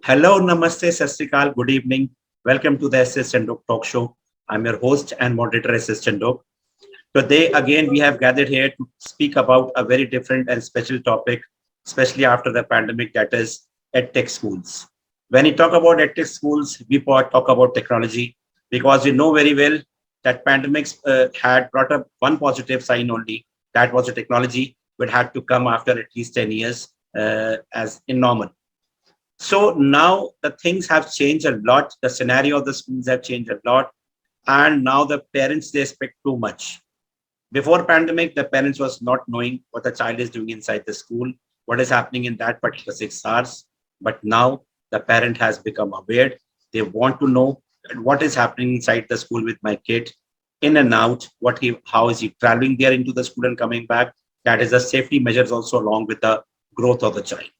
Hello, Namaste, Sasrikal, good evening. Welcome to the S.S.Chandhok talk show. I'm your host and moderator, S.S. Chandhok. Today, again, we have gathered here to speak about a very different and special topic, especially after the pandemic, that is EdTech schools. When we talk about EdTech schools, we talk about technology because we know very well that pandemics had brought up one positive sign only, that was the technology, but had to come after at least 10 years as in normal. So now the things have changed a lot. The scenario of the schools have changed a lot. And now the parents, they expect too much. Before pandemic, the parents was not knowing what the child is doing inside the school, what is happening in that particular 6 hours. But now the parent has become aware. They want to know what is happening inside the school with my kid, in and out, how is he traveling there into the school and coming back. That is the safety measures also along with the growth of the child.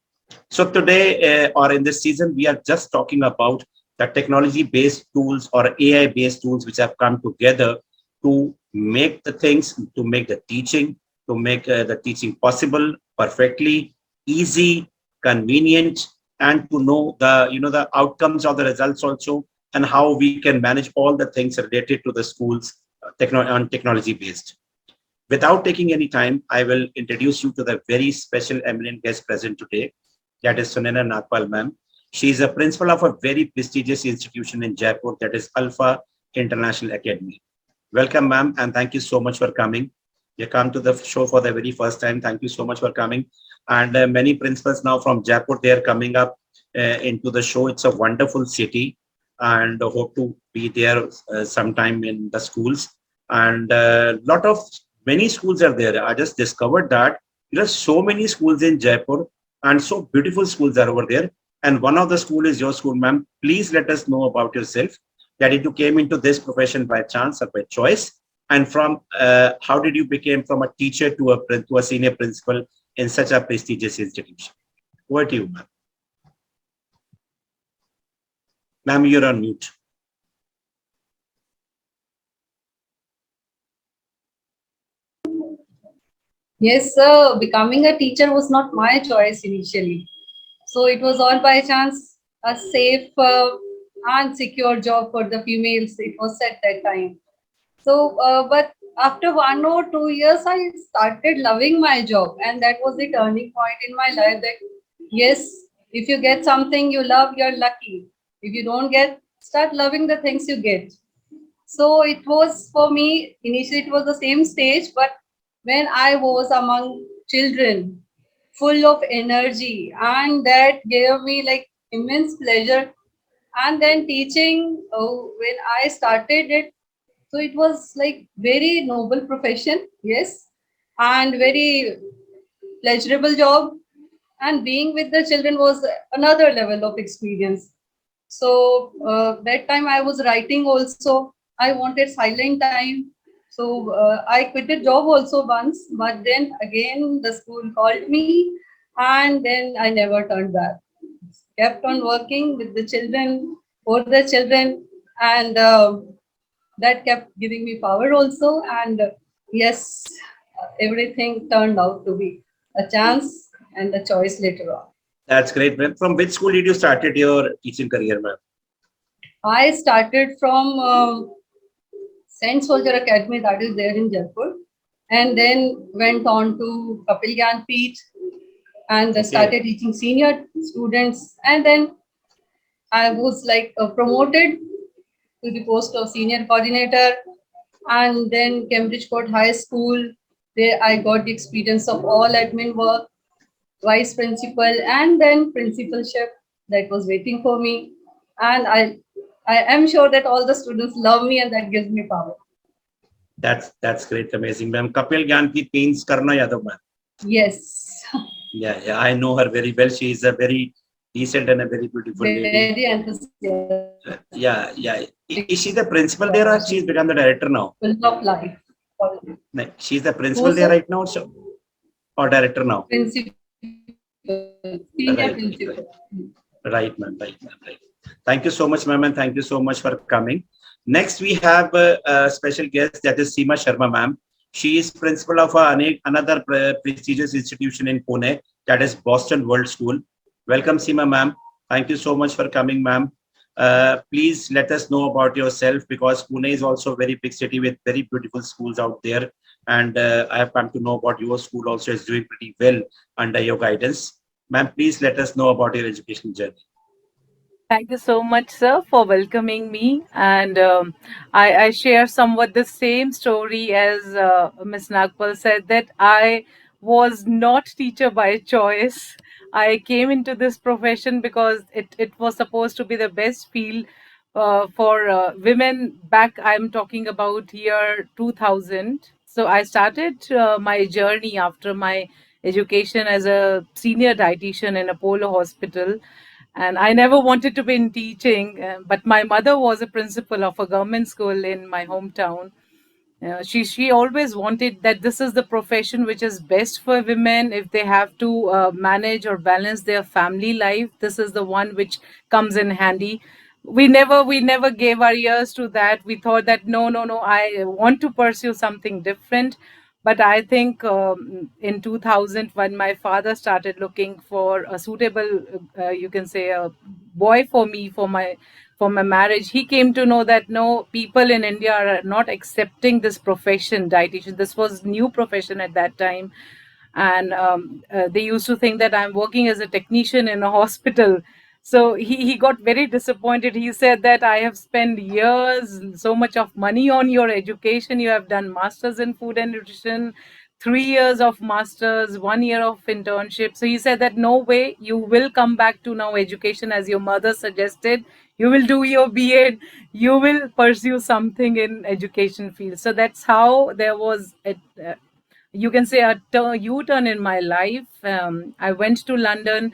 So today or in this season, we are just talking about the technology-based tools or AI-based tools which have come together to make the things, to make the teaching possible, perfectly, easy, convenient, and to know the outcomes of the results also, and how we can manage all the things related to the schools technology-based. Without taking any time, I will introduce you to the very special eminent guest present today, that is Sunena Nagpal ma'am. She is a principal of a very prestigious institution in Jaipur, that is Alpha International Academy. Welcome, ma'am, and thank you so much for coming. You come to the show for the very first time. Thank you so much for coming. And many principals now from Jaipur, they are coming up into the show. It's a wonderful city, and hope to be there sometime in the schools. And many schools are there. I just discovered that there are so many schools in Jaipur, and so beautiful schools are over there. And one of the school is your school, ma'am. Please let us know about yourself, that you came into this profession by chance or by choice, and from how did you become from a teacher to a senior principal in such a prestigious institution. Over to you, ma'am. Ma'am, you're on mute. Yes, sir. Becoming a teacher was not my choice initially. So it was all by chance a safe and secure job for the females. It was at that time. So, but after 1 or 2 years, I started loving my job, and that was the turning point in my life. That yes, if you get something you love, you're lucky. If you don't get, start loving the things you get. So it was for me, initially it was the same stage, but when I was among children, full of energy, and that gave me like immense pleasure. And then teaching, when I started it, so it was like very noble profession, yes, and very pleasurable job. And being with the children was another level of experience. So that time I was writing also. I wanted silent time. So I quit the job also once, but then again the school called me, and then I never turned back. Kept on working with the children, for the children, and that kept giving me power also. And yes, everything turned out to be a chance and a choice later on. That's great, ma'am. From which school did you started your teaching career, ma'am? I started from Saint Soldier Academy, that is there in Jaipur, and then went on to Kapil Gyan Peeth, and Okay. started teaching senior students. And then I was like promoted to the post of senior coordinator, and then Cambridge Court High School. There I got the experience of all admin work, vice principal, and then principalship that was waiting for me. And I am sure that all the students love me, and that gives me power. That's great, amazing, ma'am. Kapil Gyanpit means Karna Yadav, ma'am. Yes, Yeah, I know her very well. She is a very decent and a very beautiful very lady. enthusiastic. Yeah. Is she the principal there or she's become the director now? Full of life. No, she's the Who, principal there sir? right now, so or director now? Principal, senior Right, principal. right. Right, ma'am. Right, ma'am. Right. Thank you so much, ma'am, and thank you so much for coming. Next, we have a special guest, that is Seema Sharma, ma'am. She is principal of another prestigious institution in Pune, that is Boston World School. Welcome, Seema, ma'am. Thank you so much for coming, ma'am. Please let us know about yourself because Pune is also a very big city with very beautiful schools out there. And I have come to know about your school also is doing pretty well under your guidance. Ma'am, please let us know about your education journey. Thank you so much, sir, for welcoming me. And I share somewhat the same story as Ms. Nagpal said that I was not teacher by choice. I came into this profession because it was supposed to be the best field for women back. I'm talking about year 2000. So I started my journey after my education as a senior dietitian in Apollo Hospital, and I never wanted to be in teaching, but my mother was a principal of a government school in my hometown. She always wanted that this is the profession which is best for women if they have to manage or balance their family life. This is the one which comes in handy. We never gave our ears to that. We thought that no, I want to pursue something different. But I think in 2000, when my father started looking for a suitable, you can say, a boy for me for my marriage, he came to know that no, people in India are not accepting this profession, dietitian. This was new profession at that time, and they used to think that I'm working as a technician in a hospital. So he got very disappointed. He said that I have spent years, so much of money on your education. You have done masters in food and nutrition, 3 years of masters, 1 year of internship. So he said that no way, you will come back to now education as your mother suggested. You will do your B.Ed. You will pursue something in education field. So that's how there was you can say a U-turn in my life. I went to London.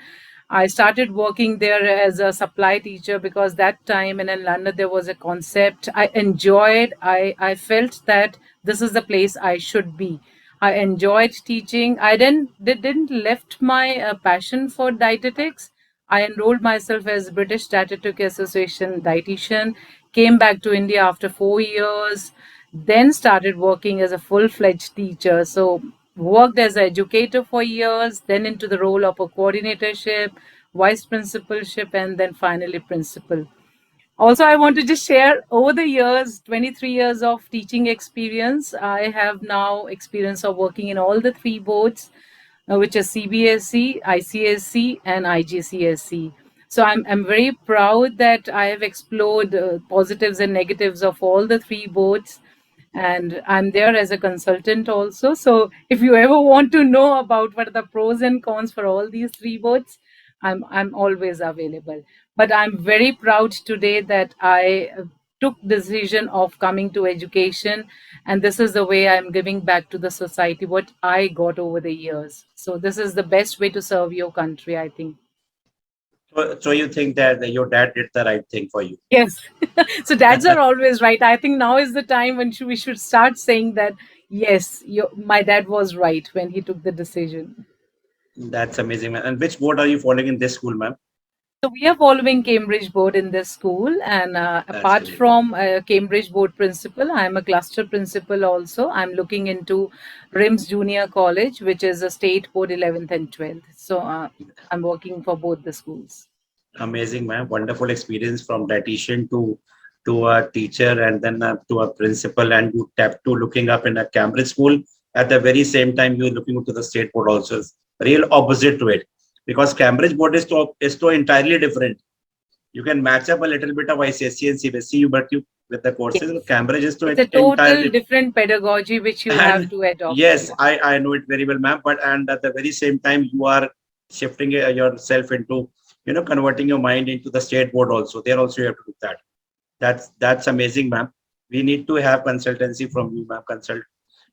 I started working there as a supply teacher because that time in London there was a concept I enjoyed. I felt that this is the place I should be. I enjoyed teaching. I didn't left my passion for dietetics. I enrolled myself as British Dietetic Association dietitian, came back to India after 4 years, then started working as a full-fledged teacher. So worked as an educator for years, then into the role of a coordinatorship, vice principalship, and then finally principal. Also, I want to just share over the years, 23 years of teaching experience. I have now experience of working in all the three boards, which is CBSE, ICSC, and IGCSE. So I'm very proud that I have explored positives and negatives of all the three boards, and I'm there as a consultant also. So if you ever want to know about what are the pros and cons for all these three boards, I'm always available. But I'm very proud today that I took decision of coming to education, and this is the way I'm giving back to the society what I got over the years. So this is the best way to serve your country, I think. So you think that your dad did the right thing for you? Yes. So dads are always right. I think now is the time when we should start saying that, yes, my dad was right when he took the decision. That's amazing, man. And which board are you following in this school, ma'am? So we are following Cambridge board in this school, and That's apart great. from Cambridge board principal, I am a cluster principal also. I'm looking into RIMS Junior College, which is a state board 11th and 12th. So I'm working for both the schools. Amazing, man. Wonderful experience from dietitian to a teacher and then to a principal, and you tap to looking up in a Cambridge school. At the very same time, you're looking into the state board also. It's real opposite to it because Cambridge board is to entirely different. You can match up a little bit of ICSE and CBSE, but you with the Yes. courses, Cambridge is to It's a total entirely. different pedagogy which you have And to adopt. yes, Yeah. I know it very well, ma'am. But and at the very same time, you are shifting yourself into converting your mind into the state board also. There also you have to do that. That's amazing, ma'am. We need to have consultancy from you, ma'am.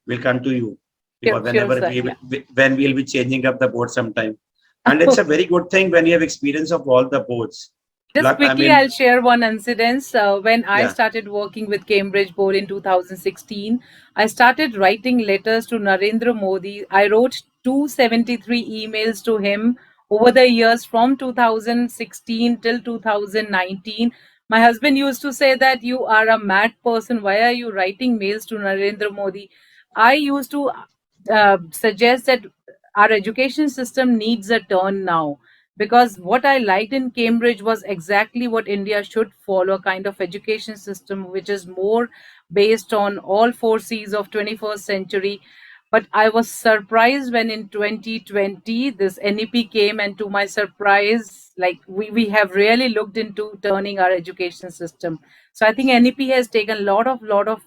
Will come to you Sure, because sure, whenever sir. Yeah. when we'll be changing up the board sometime, and it's a very good thing when you have experience of all the boards. Just Luck, I quickly, mean, I'll share one incident. When I yeah, started working with Cambridge Board in 2016, I started writing letters to Narendra Modi. I wrote 273 emails to him over the years from 2016 till 2019. My husband used to say that you are a mad person. Why are you writing mails to Narendra Modi? I used to suggest that our education system needs a turn now. because what I liked in Cambridge was exactly what India should follow, a kind of education system which is more based on all four C's of 21st century. But I was surprised when in 2020 this NEP came, and to my surprise, like we have really looked into turning our education system. So I think NEP has taken a lot of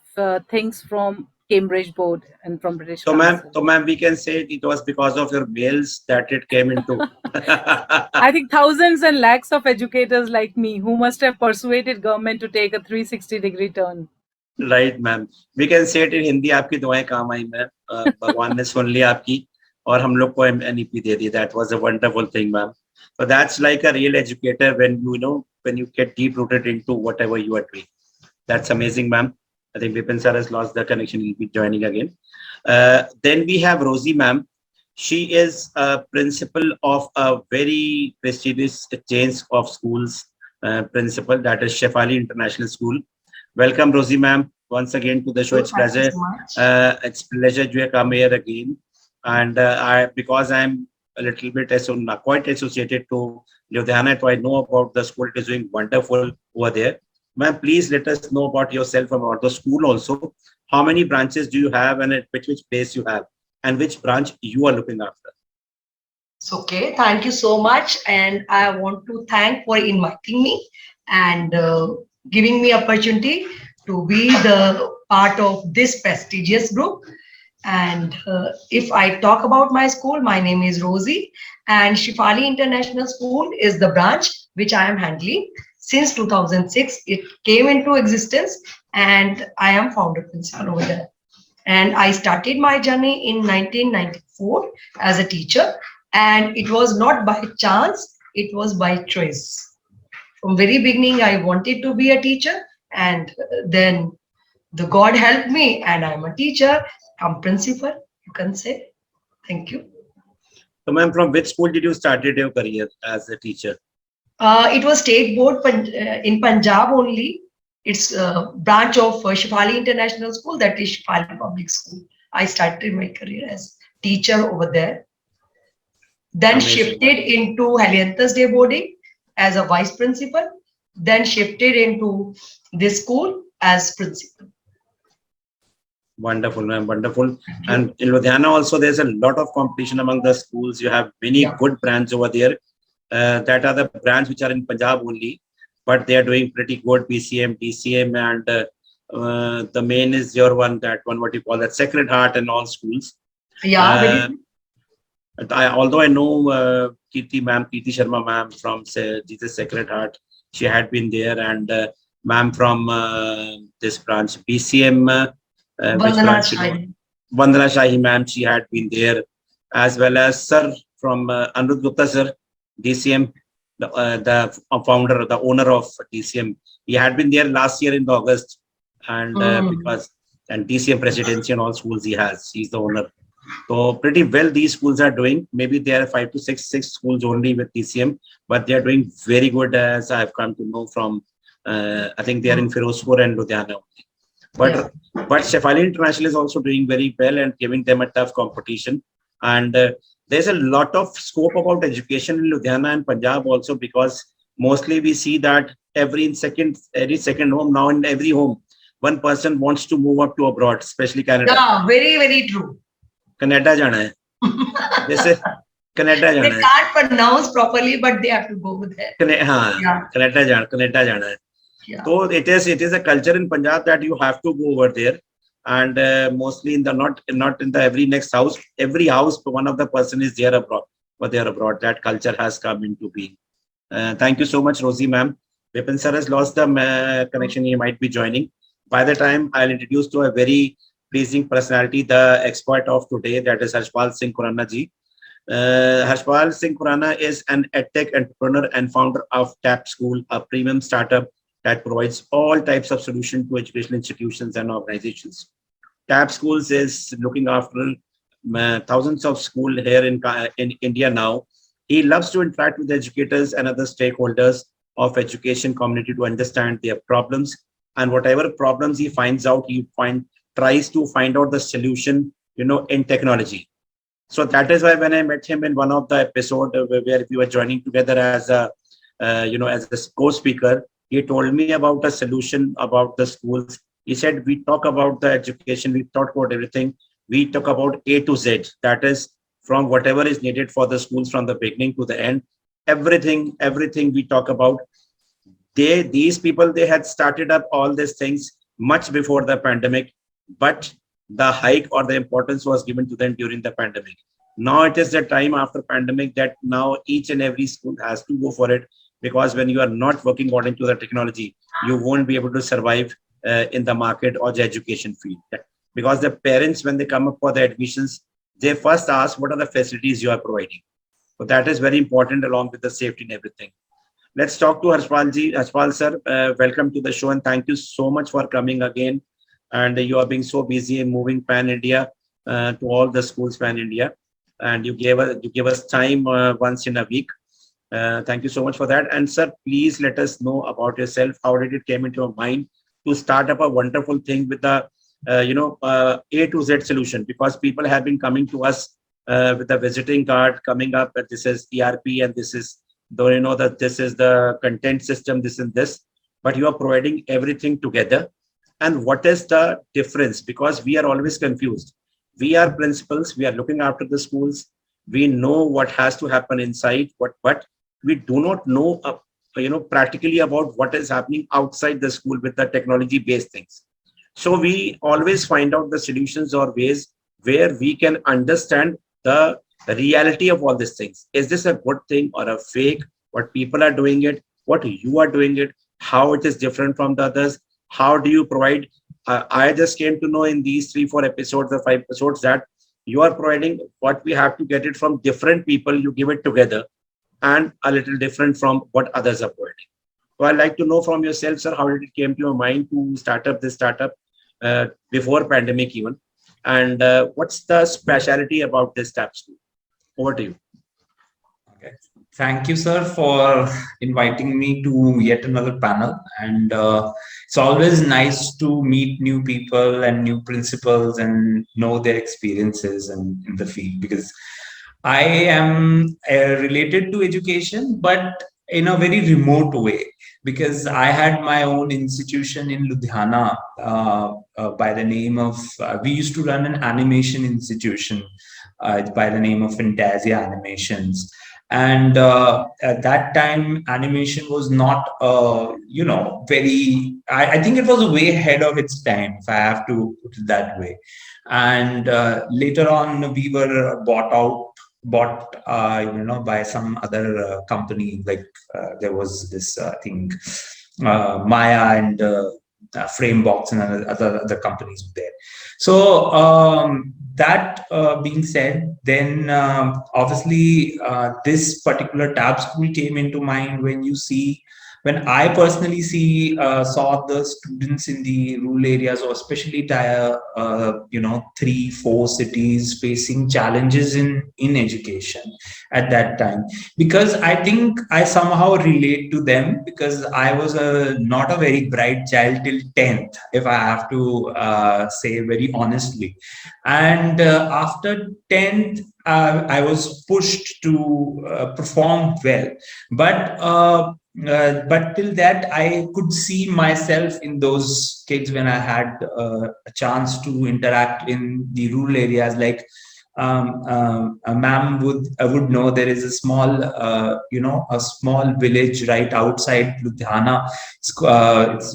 things from Cambridge board and from British Council. So ma'am, we can say it was because of your mails that it came into. I think thousands and lakhs of educators like me who must have persuaded government to take a 360-degree turn. Right ma'am, we can say it in Hindi, आपकी दुआएं काम आई ma'am, भगवान ने सुन लिया आपकी और हम लोग को NEP they the. That was a wonderful thing ma'am. So that's like a real educator when when you get deep rooted into whatever you are doing. That's amazing, ma'am. I think Vipin sir has lost the connection. He'll be joining again. Then we have Rosie, ma'am. She is a principal of a very prestigious chain of schools, principal, that is Shefali International School. Welcome, Rosie, ma'am, once again to the show. It's pleasure. It's pleasure to come here again. And because I'm a little bit not quite associated to Ludhiana, so I know about the school. It is doing wonderful over there. Ma'am, please let us know about yourself, about the school also. How many branches do you have, and at which place you have, and which branch you are looking after? It's okay. Thank you so much. And I want to thank for inviting me and giving me opportunity to be the part of this prestigious group. And if I talk about my school, my name is Rosie, and Shefali International School is the branch which I am handling. Since 2006, it came into existence, and I am founder principal over there. And I started my journey in 1994 as a teacher, and it was not by chance, it was by choice. From very beginning, I wanted to be a teacher, and then the God helped me, and I'm a teacher. I'm principal, you can say. Thank you. So, ma'am, from which school did you started your career as a teacher? It was state board in Punjab only. It's a branch of Shefali International School, that is Shefali Public School. I started my career as teacher over there. Then Amazing. Shifted into Helianthus Day boarding as a vice principal. Then shifted into this school as principal. Wonderful, ma'am, wonderful. And in Ludhiana also, there's a lot of competition among the schools. You have many good brands over there. That are the brands which are in Punjab only, but they are doing pretty good. PCM, DCM, and the main is your one, that one, what you call that, Sacred Heart, and all schools. Yeah. Although I know Kirti Sharma ma'am from Jesus Sacred Heart, she had been there, and ma'am from this branch, PCM, Vandana Shahi. Vandana Shahi ma'am, she had been there, as well as sir from Anirudh Gupta sir, DCM, the founder, the owner of DCM. He had been there last year in August, and and DCM presidency and all schools he has. He's the owner. So pretty well these schools are doing. Maybe there are 5 to 6 schools only with DCM, but they are doing very good, as I have come to know from. I think they are in Firozpur and Ludhiana only. But Shefali International is also doing very well and giving them a tough competition. And there's a lot of scope about education in Ludhiana and Punjab also, because mostly we see that every second home now, in every home, one person wants to move up to abroad, especially Canada. Yeah, very, very true. Canada जाना है. जैसे Canada जाना है. They can't pronounce properly, but they have to go there. हाँ, Canada जाना है. Yeah. So it is a culture in Punjab that you have to go over there, and mostly in the not in the every house one of the person is there abroad, but they are abroad. That culture has come into being. Thank you so much, Rosie ma'am. Vipin sir has lost the connection. He might be joining. By the time, I'll introduce to a very pleasing personality, the expert of today, that is Harshpal Singh Khurana ji. Harshpal Singh Khurana is an edtech entrepreneur and founder of TAP School, a premium startup that provides all types of solutions to educational institutions and organizations. TAP Schools is looking after thousands of schools here in India now. He loves to interact with educators and other stakeholders of education community to understand their problems, and whatever problems he finds out, tries to find out the solution, in technology. So that is why when I met him in one of the episode where we were joining together as a as a co-speaker, he told me about a solution about the schools. He said we talk about the education, we talk about everything, we talk about A to Z. That is from whatever is needed for the schools from the beginning to the end. Everything we talk about. These people, they had started up all these things much before the pandemic, but the hike or the importance was given to them during the pandemic. Now it is the time after pandemic that now each and every school has to go for it, because when you are not working according to the technology, you won't be able to survive in the market or the education field. Because the parents, when they come up for the admissions, they first ask what are the facilities you are providing. So that is very important, along with the safety and everything. Let's talk to Harshpal ji. Harshpal sir, welcome to the show and thank you so much for coming again. And you are being so busy in moving Pan India to all the schools Pan India, and you give us time once in a week. Thank you so much for that. And sir, please let us know about yourself. How did it came into your mind to start up a wonderful thing with the A to Z solution? Because people have been coming to us with a visiting card coming up that this is ERP and this is though that this is the content system, this and this, but you are providing everything together. And what is the difference? Because we are always confused. We are principals, we are looking after the schools, we know what has to happen inside, but we do not know practically about what is happening outside the school with the technology based things. So we always find out the solutions or ways where we can understand the reality of all these things. Is this a good thing or a fake? What people are doing it, what you are doing it, how it is different from the others, how do you provide? I just came to know in these 3-4 episodes or 5 episodes that you are providing what we have to get it from different people, you give it together and a little different from what others are providing. So I'd like to know from yourself, sir, how did it came to your mind to start up this startup before pandemic even? And what's the speciality about this tap school? Over to you. Okay. Thank you, sir, for inviting me to yet another panel. And it's always nice to meet new people and new principals and know their experiences in the field, because I am related to education, but in a very remote way, because I had my own institution in Ludhiana by the name of, we used to run an animation institution by the name of Fantasia Animations. And at that time, animation was not, very, I think it was way ahead of its time, if I have to put it that way. And later on, we were bought by some other company, like there was this thing, Maya and Framebox and other companies there. So that being said, then obviously this particular tab school came into mind when I personally saw the students in the rural areas, or especially tier 3-4 cities, facing challenges in education at that time. Because I think I somehow relate to them, because I was not a very bright child till 10th, if I have to say very honestly. And after 10th, I was pushed to perform well, but till that, I could see myself in those kids when I had a chance to interact in the rural areas. Like a ma'am would know, there is a small village right outside Ludhiana. It's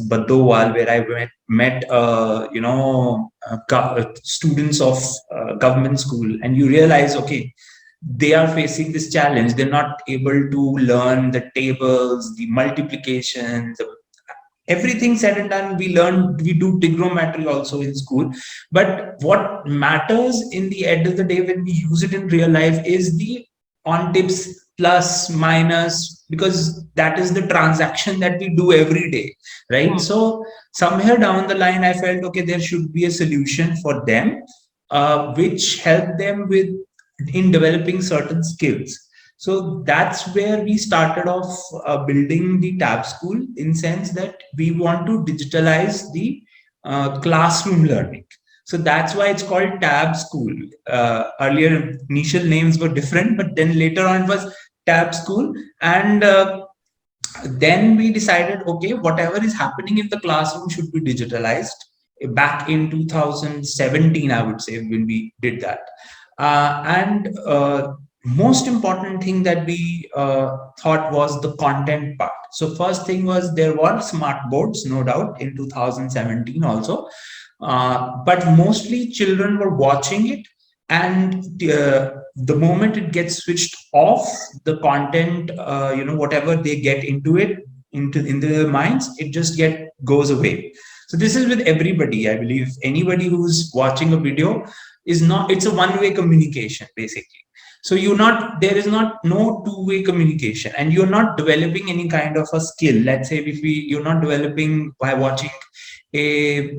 Badowal, where I met students of government school, and you realize, okay, they are facing this challenge. They're not able to learn the tables, the multiplications, everything said and done. We do trigonometry also in school. But what matters in the end of the day when we use it in real life is the on tips, plus, minus, because that is the transaction that we do every day, right? So somewhere down the line, I felt, okay, there should be a solution for them, which help them in developing certain skills. So that's where we started off building the tab school, in sense that we want to digitalize the classroom learning. So that's why it's called Tab School. Earlier, initial names were different, but then later on it was Tab School. And then we decided, okay, whatever is happening in the classroom should be digitalized. Back in 2017, I would say, when we did that. And most important thing that we thought was the content part. So first thing was, there were smart boards, no doubt, in 2017 also. But mostly children were watching it, and the moment it gets switched off, the content, whatever they get into it, into their minds, it just goes away. So this is with everybody. I believe anybody who's watching a video is not, it's a one-way communication basically. So there is not no two-way communication, and you're not developing any kind of a skill. Let's say if you're not developing by watching a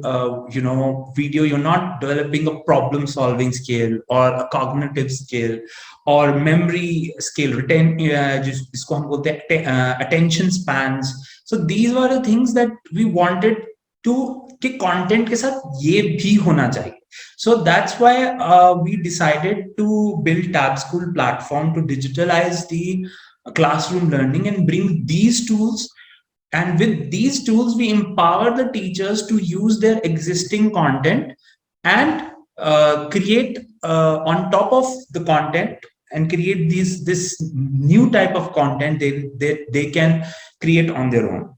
video, you're not developing a problem solving skill or a cognitive skill or memory skill, जिसको हम बोलते हैं attention spans. So these were the things that we wanted to कि content के साथ ये भी होना चाहिए. So that's why we decided to build Tab School platform to digitalize the classroom learning and bring these tools. And with these tools, we empower the teachers to use their existing content and create on top of the content, and create this new type of content they can create on their own.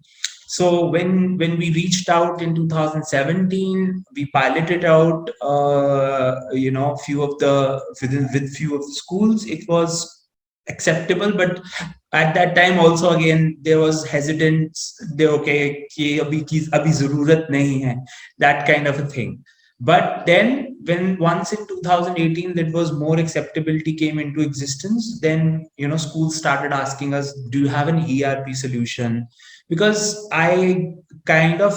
So when we reached out in 2017, we piloted out, few of the schools. It was acceptable, but at that time also, again, there was hesitance. Okay, कि अभी ज़रूरत नहीं है, that kind of a thing. But then once in 2018 that was more acceptability came into existence, then schools started asking us, do you have an ERP solution? Because I kind of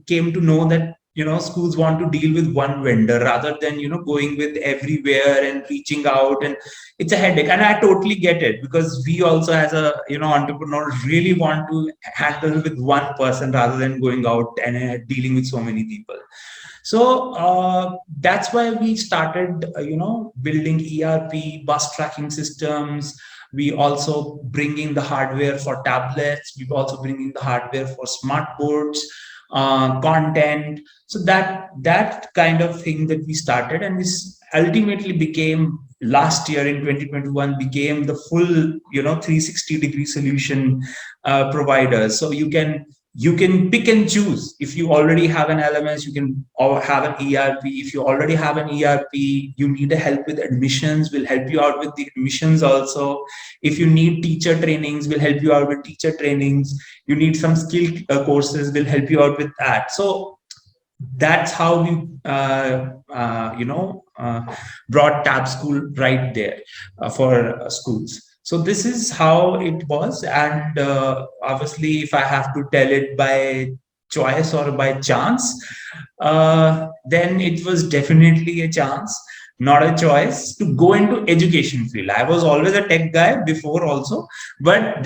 came to know that schools want to deal with one vendor rather than going with everywhere and reaching out, and it's a headache. And I totally get it, because we also, as a entrepreneur, really want to handle with one person rather than going out and dealing with so many people. So that's why we started building ERP, bus tracking systems. We also bringing the hardware for tablets. We also bringing the hardware for smart boards, content. So that kind of thing that we started, and this ultimately became, last year in 2021, became the full 360-degree solution provider. So you can pick and choose. If you already have an LMS, you can have an ERP. If you already have an ERP, you need help with admissions, we'll help you out with the admissions also. If you need teacher trainings, we'll help you out with teacher trainings. You need some skill courses, we'll help you out with that. So that's how we brought Tab School right there for schools. So this is how it was. And obviously, if I have to tell it by choice or by chance, then it was definitely a chance, not a choice, to go into education field. I was always a tech guy before also, but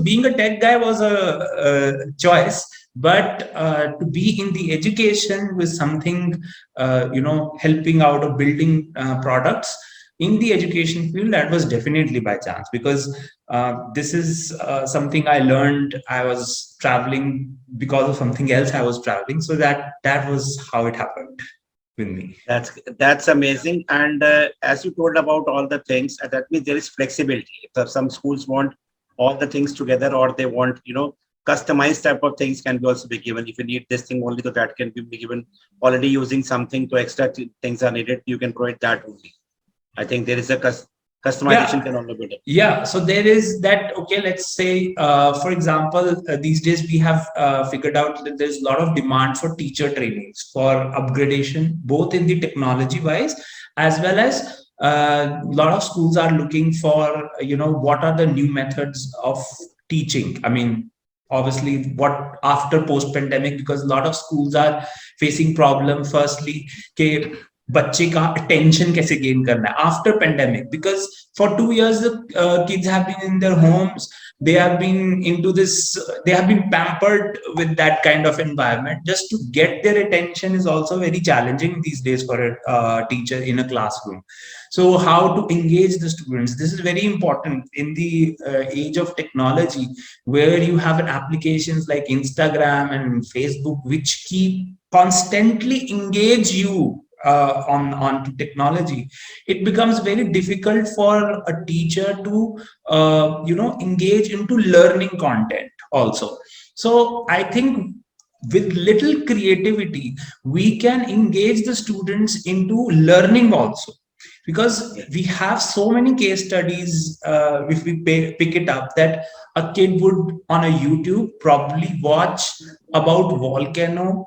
being a tech guy was a choice. But to be in the education with something, helping out or building products in the education field, that was definitely by chance, because this is something I learned. I was traveling because of something else. I was traveling, so that was how it happened with me. That's amazing. And as you told about all the things, that means there is flexibility. If some schools want all the things together, or they want customized type of things, can be also be given. If you need this thing only, so that can be given. Already using something to extra things are needed, you can provide that only. I think there is a customization can only be done. Yeah, so there is that. Okay, let's say, for example, these days we have figured out that there's a lot of demand for teacher trainings, for upgradation, both in the technology wise, as well as a lot of schools are looking for, what are the new methods of teaching. I mean, obviously, what after post pandemic, because a lot of schools are facing problem. Firstly, बच्चे का attention कैसे gain करना है after pandemic, because for 2 years the kids have been in their homes. They have been into this, they have been pampered with that kind of environment. Just to get their attention is also very challenging these days for a teacher in a classroom. So how to engage the students, this is very important in the age of technology, where you have applications like Instagram and Facebook which keep constantly engage you on technology. It becomes very difficult for a teacher to engage into learning content also. So I think with little creativity we can engage the students into learning also, because we have so many case studies, if we pick it up, that a kid would on a YouTube probably watch about volcano,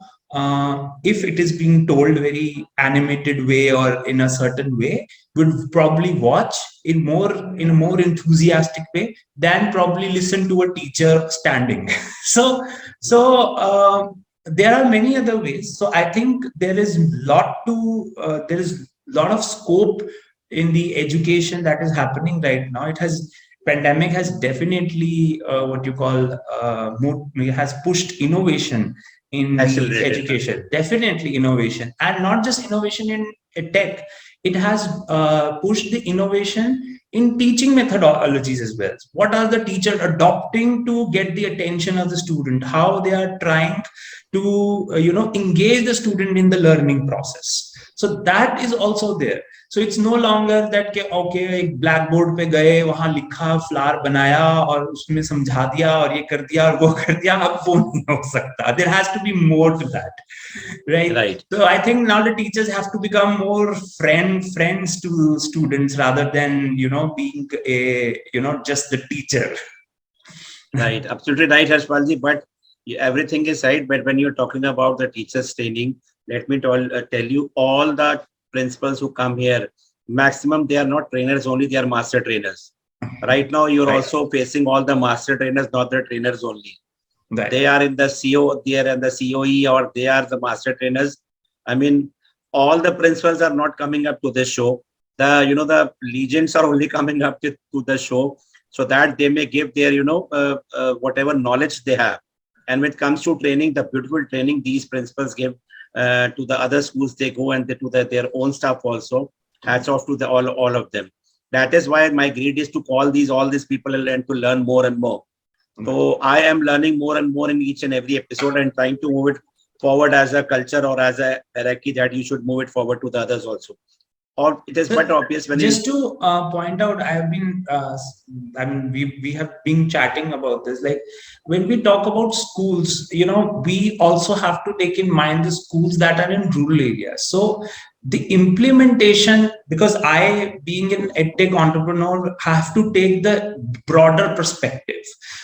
if it is being told very animated way or in a certain way, would probably watch in a more enthusiastic way than probably listen to a teacher standing. So there are many other ways. So I think there is there is lot of scope in the education that is happening right now. It has Pandemic has definitely what you call has pushed innovation in the Accelerated. education. Definitely innovation, and not just innovation in tech. It has pushed the innovation in teaching methodologies as well. What are the teachers adopting to get the attention of the student? How they are trying to engage the student in the learning process. So that is also there. So it's no longer that के okay एक black board पे गए वहां लिखा flower बनाया और उसमें समझा दिया और ये कर दिया और वो कर दिया, अब वो नहीं हो सकता. There has to be more to that, right? Right. So I think now the teachers have to become more friends to students rather than being a just the teacher. Right, absolutely right, Harshpalji. But everything is right. But when you're talking about the teachers training, let me tell you, all the principals who come here, maximum they are not trainers only; they are master trainers. Right now, you're Right. also facing all the master trainers, not the trainers only. Right. They are in the CO, they are in the COE, or they are the master trainers. I mean, all the principals are not coming up to this show. The legends are only coming up to the show, so that they may give their whatever knowledge they have. And when it comes to training, the beautiful training these principals give to the other schools they go, and they to their own staff also. Hats off to all of them. That is why my greed is to call all these people and to learn more and more. So I am learning more and more in each and every episode and trying to move it forward as a culture or as a hierarchy that you should move it forward to the others also. Or it is quite obvious when just to point out, I have been we have been chatting about this, like when we talk about schools, we also have to take in mind the schools that are in rural areas. So the implementation, because I, being an edtech entrepreneur, have to take the broader perspective.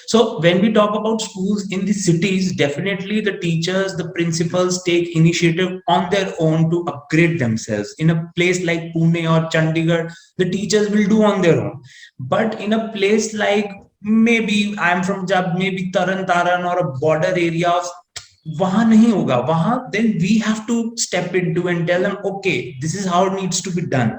So when we talk about schools in the cities, definitely the teachers, the principals take initiative on their own to upgrade themselves. In a place like Pune or Chandigarh, the teachers will do on their own. But in a place like, maybe I'm from Jab, maybe Taran Taran or a border area of, वहां नहीं होगा, वहां then we have to step into and tell them, okay, this is how it needs to be done.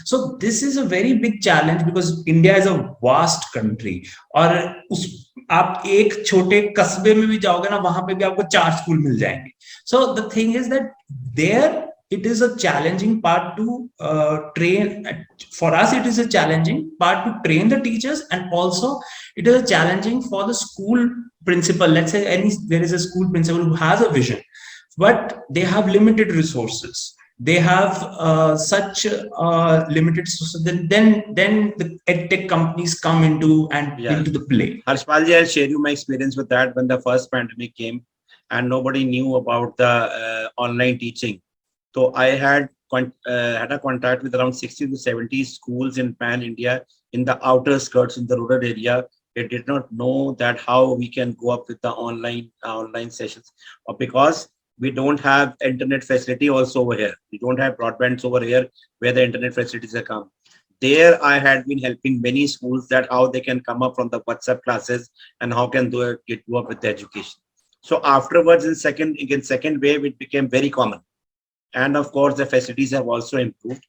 So this is a very big challenge because India is a vast country. और उस आप एक छोटे कस्बे में भी जाओगे ना, वहां पे भी आपको 4 स्कूल मिल जाएंगे. So the thing is that there it is a challenging part to train. For us, it is a challenging part to train the teachers, and also it is a challenging for the school principal. Let's say there is a school principal who has a vision, but they have limited resources. They have such limited resources. Then the edtech companies come into the play. Harshpalji, I'll share you my experience with that when the first pandemic came and nobody knew about the online teaching. So I had a contact with around 60 to 70 schools in Pan India, in the outer skirts, in the rural area. They did not know that how we can go up with the online sessions, or because we don't have internet facility also over here. We don't have broadbands over here where the internet facilities are come. There I had been helping many schools that how they can come up from the WhatsApp classes and how can they get to up with the education. So afterwards, in second wave, it became very common. and of course the facilities have also improved.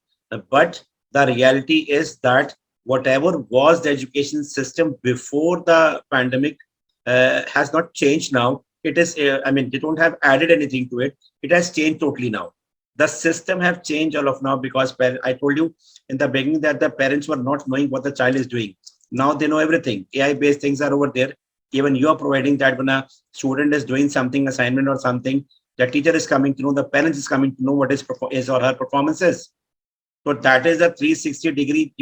But the reality is that whatever was the education system before the pandemic has not changed now. It is, I mean, they don't have added anything to it. It has changed totally now. The system have changed all of now because I told you in the beginning that the parents were not knowing what the child is doing. Now they know everything. AI based things are over there. Even you are providing that when a student is doing something, assignment or something, the teacher is coming to know, the parents is coming to know what his or her performance is. So that is a 360-degree,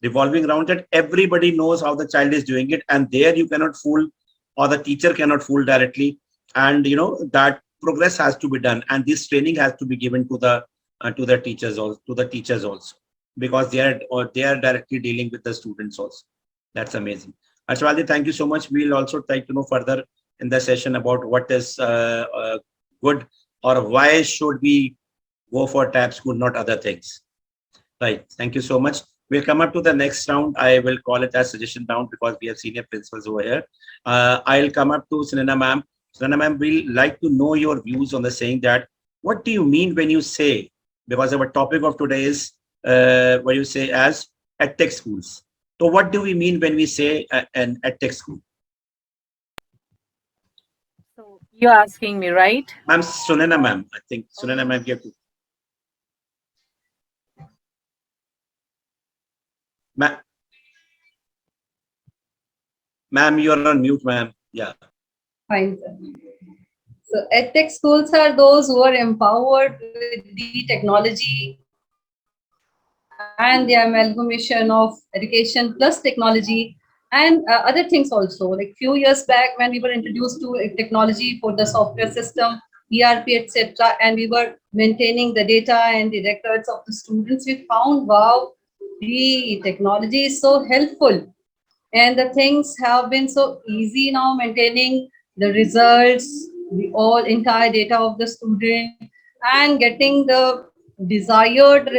revolving around that. Everybody knows how the child is doing it, and there you cannot fool, or the teacher cannot fool directly. And that progress has to be done, and this training has to be given to the teachers also, because they are directly dealing with the students also. That's amazing. Ashwadi, thank you so much. We'll also try to know further in the session about what is good, or why should we go for tab school, not other things. Right. Thank you so much. We'll come up to the next round. I will call it as suggestion round because we have senior principals over here. I'll come up to Sunana ma'am. Sunana ma'am, we'll like to know your views on the saying that what do you mean when you say, because our topic of today is what you say as edtech schools. So what do we mean when we say an edtech school? So you're asking me, right? Ma'am, Sunana ma'am. I think Sunana ma'am, you have to. Ma'am, you're on mute, ma'am. Yeah. Fine, sir. So edtech schools are those who are empowered with the technology and the amalgamation of education plus technology and other things also. Like few years back when we were introduced to technology for the software system, ERP, etc., and we were maintaining the data and the records of the students, we found, wow, the technology is so helpful. And the things have been so easy now, maintaining the results, the all entire data of the student, and getting the desired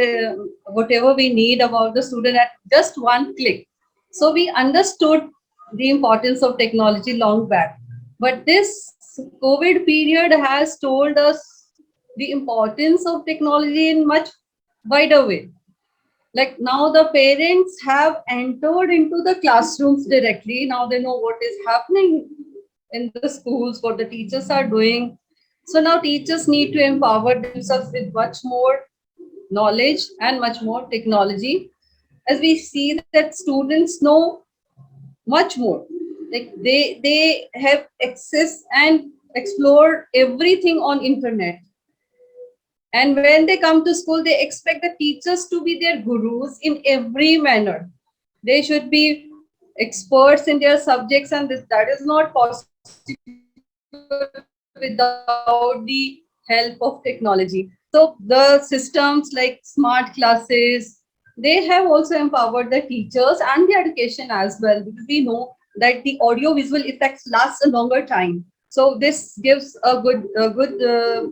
whatever we need about the student at just one click. So we understood the importance of technology long back, but this COVID period has told us the importance of technology in much wider way. Like now the parents have entered into the classrooms directly. Now they know what is happening in the schools, what the teachers are doing. So now teachers need to empower themselves with much more knowledge and much more technology, as we see that students know much more. Like they have access and explore everything on internet. And when they come to school, they expect the teachers to be their gurus in every manner. They should be experts in their subjects, and that is not possible without the help of technology. So the systems like smart classes, they have also empowered the teachers and the education as well, because we know that the audio visual effects last a longer time. So this gives a good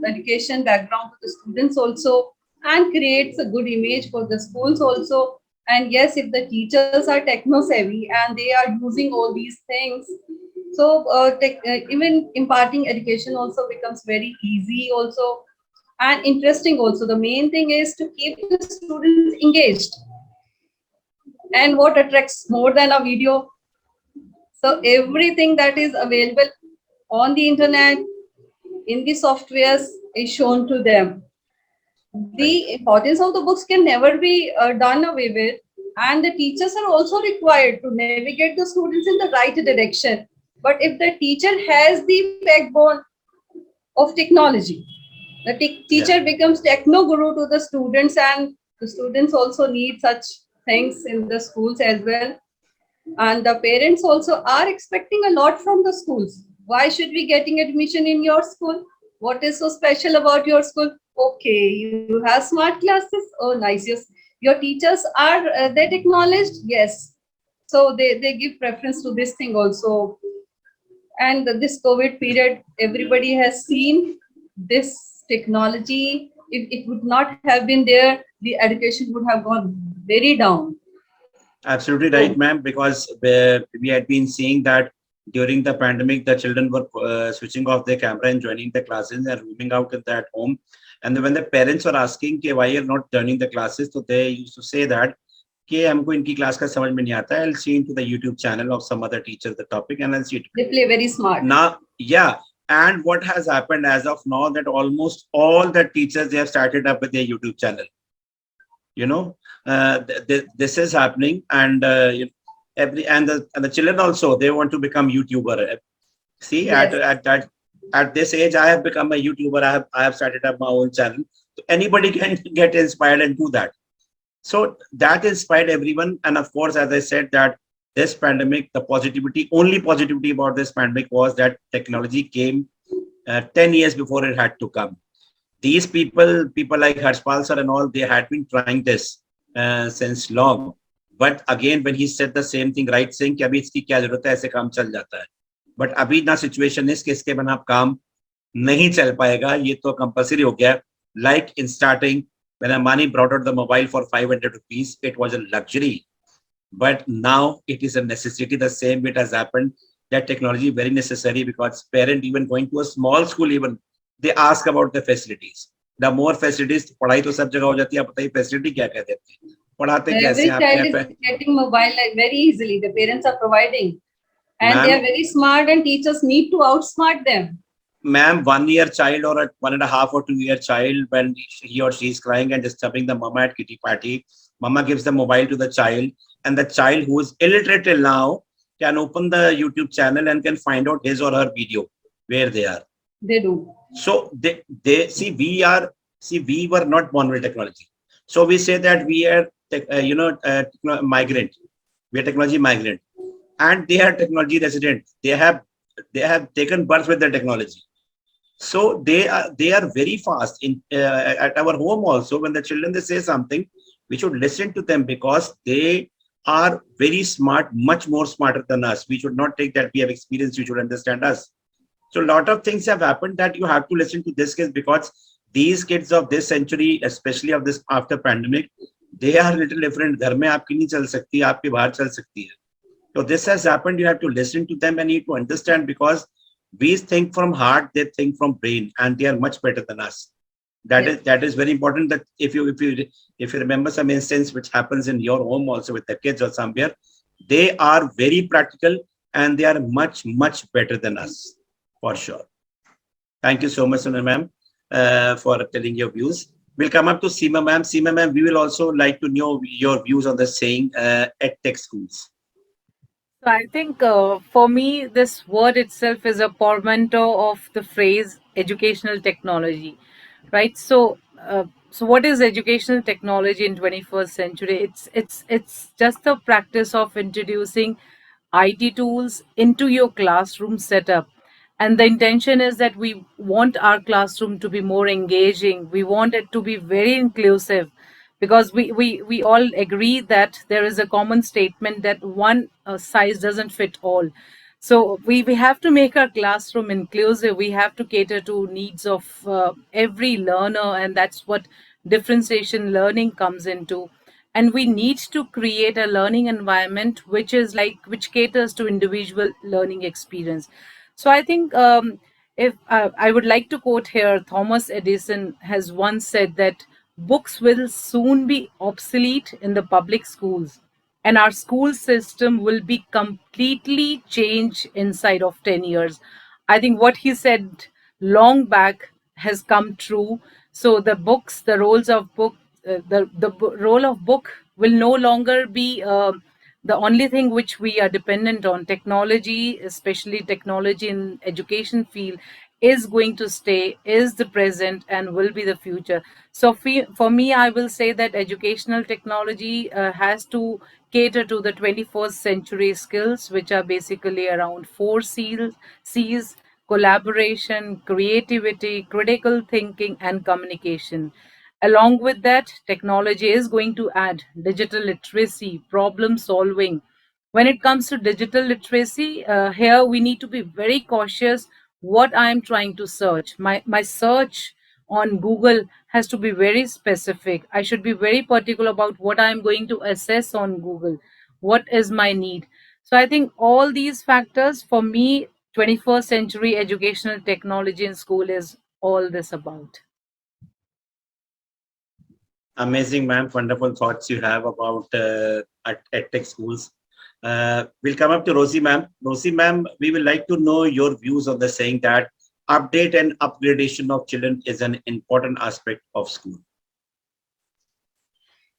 education background to the students also, and creates a good image for the schools also. And yes, if the teachers are techno savvy and they are using all these things, so even imparting education also becomes very easy also, and interesting also. The main thing is to keep the students engaged. And what attracts more than a video? So everything that is available on the internet, in the softwares, is shown to them. The importance of the books can never be done away with, and the teachers are also required to navigate the students in the right direction. But if the teacher has the backbone of technology, the teacher becomes techno guru to the students, and the students also need such things in the schools as well. And the parents also are expecting a lot from the schools. Why should we getting admission in your school? What is so special about your school? Okay, you have smart classes. Oh, nice. Yes, your teachers are that acknowledged. Yes, so they give preference to this thing also. And this COVID period, everybody has seen this technology. If it would not have been there, the education would have gone very down. Absolutely right, ma'am, because we had been seeing that during the pandemic, the children were switching off their camera and joining the classes and rooming out in that home. And then when the parents were asking कि why you're not turning the classes, so they used to say that कि हमको इनकी class का समझ में नहीं आता है. I'll see into the YouTube channel of some other teacher the topic and I'll see it. They play very smart. Now, yeah. And what has happened as of now that almost all the teachers, they have started up with their YouTube channel. You know, this is happening, and and the children also, they want to become YouTuber. See, Yes. at this age, I have become a YouTuber. I have started up my own channel. So anybody can get inspired and do that. So that inspired everyone. And of course, as I said, that this pandemic, the positivity, only positivity about this pandemic was that technology came 10 years before it had to come. These people like Harshpal sir and all, they had been trying this since long. But again, when he said the same thing, right, saying कि अभी इसकी क्या जरूरत है, ऐसे काम चल जाता है. But अभी ना situation is कि इसके बिना आप काम नहीं चल पाएगा, ये तो compulsory हो गया. Like in starting, when Amani brought out the mobile for 500 rupees, it was a luxury. But now it is a necessity. The same bit has happened. That technology is very necessary because parent even going to a small school, even they ask about the facilities. The more facilities, पढ़ाई तो सब जगह हो जाती है. आप बताइए facility क्या क्या देते हैं? पढ़ाते कैसे Every हैं child आपके? is getting mobile like very easily. The parents are providing, and they Ma'am, are very smart, and teachers need to outsmart them. ma'am, 1 year child or a 1.5 or 2 year child, when he or she is crying and disturbing the mama at kitty party, mama gives the mobile to the child, and the child who is illiterate till now can open the YouTube channel and can find out his or her video where they are. They do. So they see we were not born with technology. So we say that we are migrant. We are technology migrant, and they are technology resident. They have taken birth with the technology. So they are very fast in at our home also. When the children they say something, we should listen to them because they are very smart, much more smarter than us. We should not take that we have experience. You should understand us. So a lot of things have happened that you have to listen to this case because these kids of this century, especially of this after pandemic, they are little different. घर में आपकी नहीं चल सकती, आपके बाहर चल सकती है. So this has happened. You have to listen to them and need to understand because we think from heart, they think from brain, and they are much better than us. Yes. That is very important. That if you remember some instance which happens in your home also with the kids or somewhere, they are very practical and they are much better than us for sure. Thank you so much, Sunil ma'am, for telling your views. We'll come up to Seema ma'am. Seema ma'am, we will also like to know your views on the saying EdTech schools. So I think for me, this word itself is a portmanteau of the phrase educational technology, right? So what is educational technology in 21st century? It's just the practice of introducing IT tools into your classroom setup. And the intention is that we want our classroom to be more engaging. We want it to be very inclusive because we all agree that there is a common statement that one size doesn't fit all. So we have to make our classroom inclusive. We have to cater to needs of every learner, and that's what differentiation learning comes into. And we need to create a learning environment which caters to individual learning experience. So I think if I would like to quote here, Thomas Edison has once said that books will soon be obsolete in the public schools, and our school system will be completely changed inside of 10 years. I think what he said long back has come true. So the books, the roles of book, role of book will no longer be the only thing which we are dependent on. Technology, especially technology in education field, is going to stay, is the present, and will be the future. So for me, I will say that educational technology has to cater to the 21st century skills, which are basically around four C's: collaboration, creativity, critical thinking, and communication. Along with that, technology is going to add digital literacy, problem solving. When it comes to digital literacy, here we need to be very cautious what I am trying to search. My search on Google has to be very specific. I should be very particular about what I am going to assess on Google. What is my need? So I think all these factors for me, 21st century educational technology in school is all this about. Amazing, ma'am. Wonderful thoughts you have about tech schools. We'll come up to Rosie, ma'am. Rosie, ma'am, we would like to know your views on the saying that update and upgradation of children is an important aspect of school.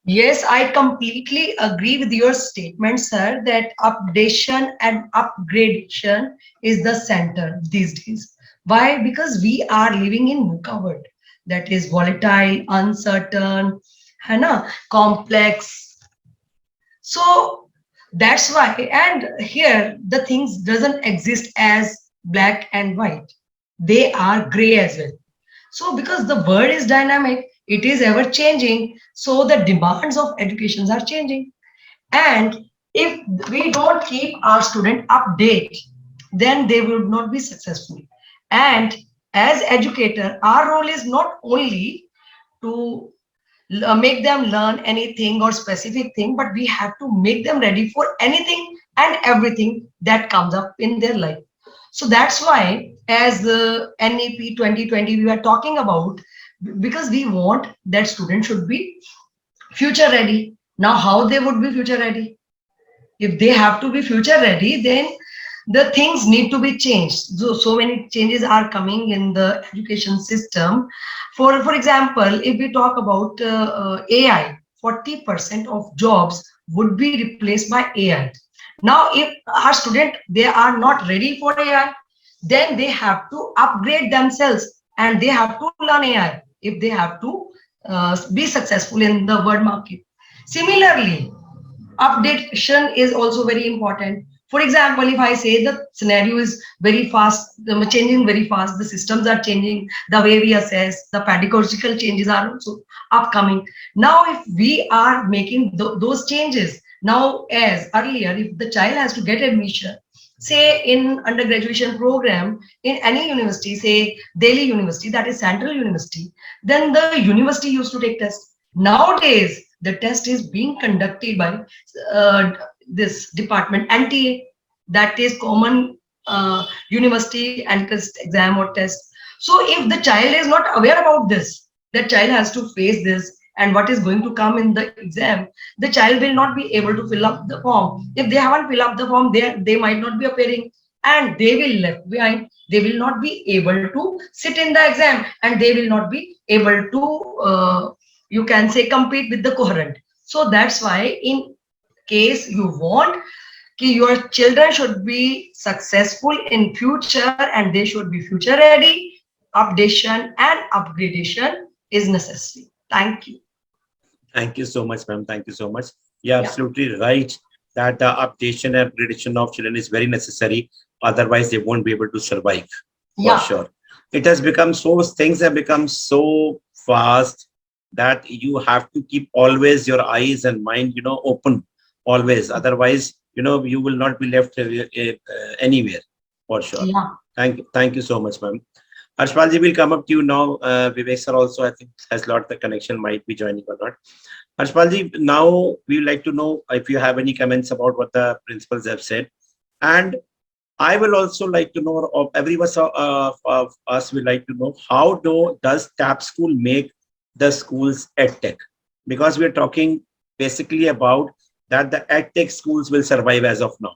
Yes, I completely agree with your statement, sir, that updation and upgradation is the center these days. Why? Because we are living in VUCA world that is volatile, uncertain, है ना, complex. So that's why, and here the things doesn't exist as black and white. They are gray as well. So because the world is dynamic, it is ever changing. So the demands of educations are changing. And if we don't keep our student update, then they will not be successful. And as educator, our role is not only to make them learn anything or specific thing, but we have to make them ready for anything and everything that comes up in their life. So that's why as the NEP 2020 we are talking about, because we want that student should be future ready. Now how they would be future ready? If they have to be future ready, then the things need to be changed. So many changes are coming in the education system. For example, if we talk about AI, 40% of jobs would be replaced by AI. Now if our student they are not ready for AI, then they have to upgrade themselves and they have to learn AI if they have to be successful in the world market. Similarly, updation is also very important. For example, if I say the scenario is very fast, the changing very fast, the systems are changing, the way we assess, the pedagogical changes are also upcoming. Now, if we are making those changes, now as earlier, if the child has to get admission, say in undergraduation program in any university, say Delhi University, that is Central University, then the university used to take test. Nowadays, the test is being conducted by this department NTA, that is common university entrance exam or test. So if the child is not aware about this, the child has to face this and what is going to come in the exam, the child will not be able to fill up the form. If they haven't filled up the form, they might not be appearing and they will left behind. They will not be able to sit in the exam and they will not be able to you can say compete with the coherent. So that's why in case you want your children should be successful in future and they should be future ready, updation and upgradation is necessary. Thank you. Thank you so much, ma'am. Thank you so much. You're Yeah. absolutely right that the updation and upgradation of children is very necessary. Otherwise, they won't be able to survive for Yeah. sure. It has become so, things have become so fast that you have to keep always your eyes and mind, open always. Otherwise, you will not be left anywhere for sure. Yeah. Thank you so much, ma'am. Harshpal ji will come up to you now. Vivek sir also, I think, has lot the connection, might be joining or not. Harshpal ji, now we would like to know if you have any comments about what the principals have said. And I will also like to know, of every one of us will like to know, how does TAP school make the schools edtech? Because we're talking basically about that the edtech schools will survive as of now,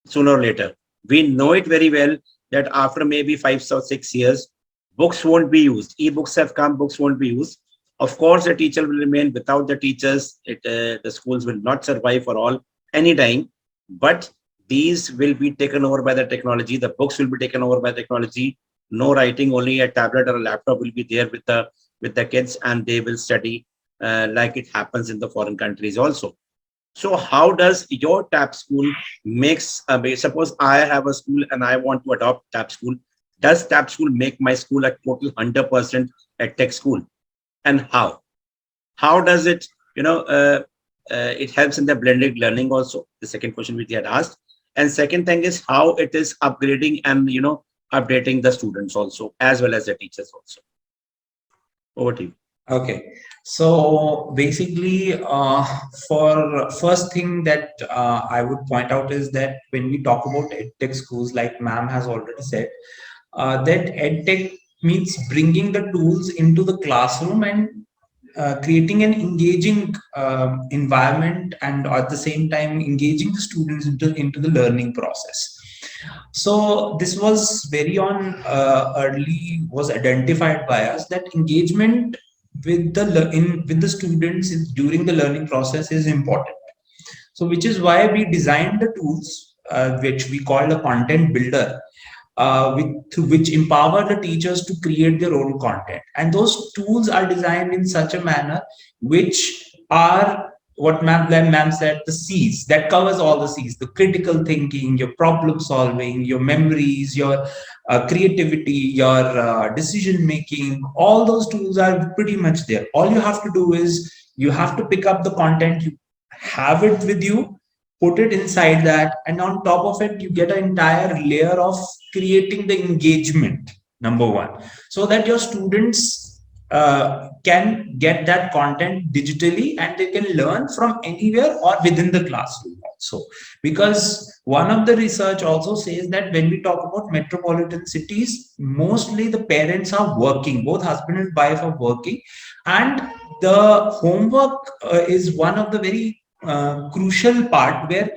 sooner or later. We know it very well that after maybe 5 or 6 years, books won't be used. E-books have come, books won't be used. Of course, the teacher will remain. Without the teachers, the schools will not survive for all any time. But these will be taken over by the technology. The books will be taken over by technology. No writing, only a tablet or a laptop will be there with the kids, and they will study like it happens in the foreign countries also. So how does your TAP school makes, suppose I have a school and I want to adopt TAP school, does TAP school make my school a total 100% a tech school? And how? How does it, it helps in the blended learning also, the second question which he had asked. And second thing is how it is upgrading and, updating the students also, as well as the teachers also. Over to you. Okay, so basically, for first thing that I would point out is that when we talk about edtech schools, like ma'am has already said, that edtech means bringing the tools into the classroom and creating an engaging environment, and at the same time engaging the students into the learning process. So this was very on early was identified by us that engagement with with the students during the learning process is important. So which is why we designed the tools which we call the content builder, which empower the teachers to create their own content. And those tools are designed in such a manner which are what ma'am said, the C's, that covers all the C's: the critical thinking, your problem solving, your memories, your creativity, your decision making. All those tools are pretty much there. All you have to do is you have to pick up the content, you have it with you, put it inside that, and on top of it you get an entire layer of creating the engagement, number one, so that your students can get that content digitally and they can learn from anywhere or within the classroom also. Because one of the research also says that when we talk about metropolitan cities, mostly the parents are working, both husband and wife are working, and the homework is one of the very crucial part where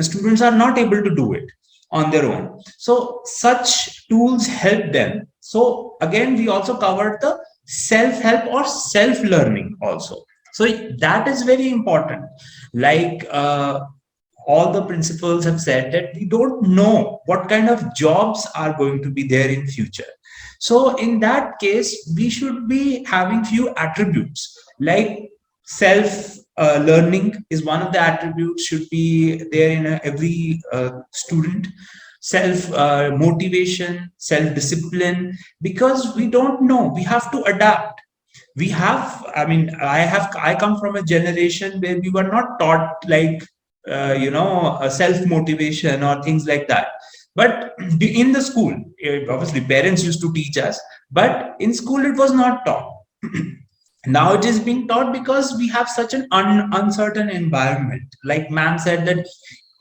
students are not able to do it on their own. So such tools help them. So again, we also covered the self-help or self-learning also. So that is very important. Like all the principals have said that we don't know what kind of jobs are going to be there in future. So in that case, we should be having few attributes like self learning is one of the attributes should be there in every student. Self motivation, self discipline, because we don't know, we have to adapt. We have, I come from a generation where we were not taught like self motivation or things like that. But in the school, obviously parents used to teach us, but in school it was not taught. Now it is being taught because we have such an uncertain environment. Like ma'am said that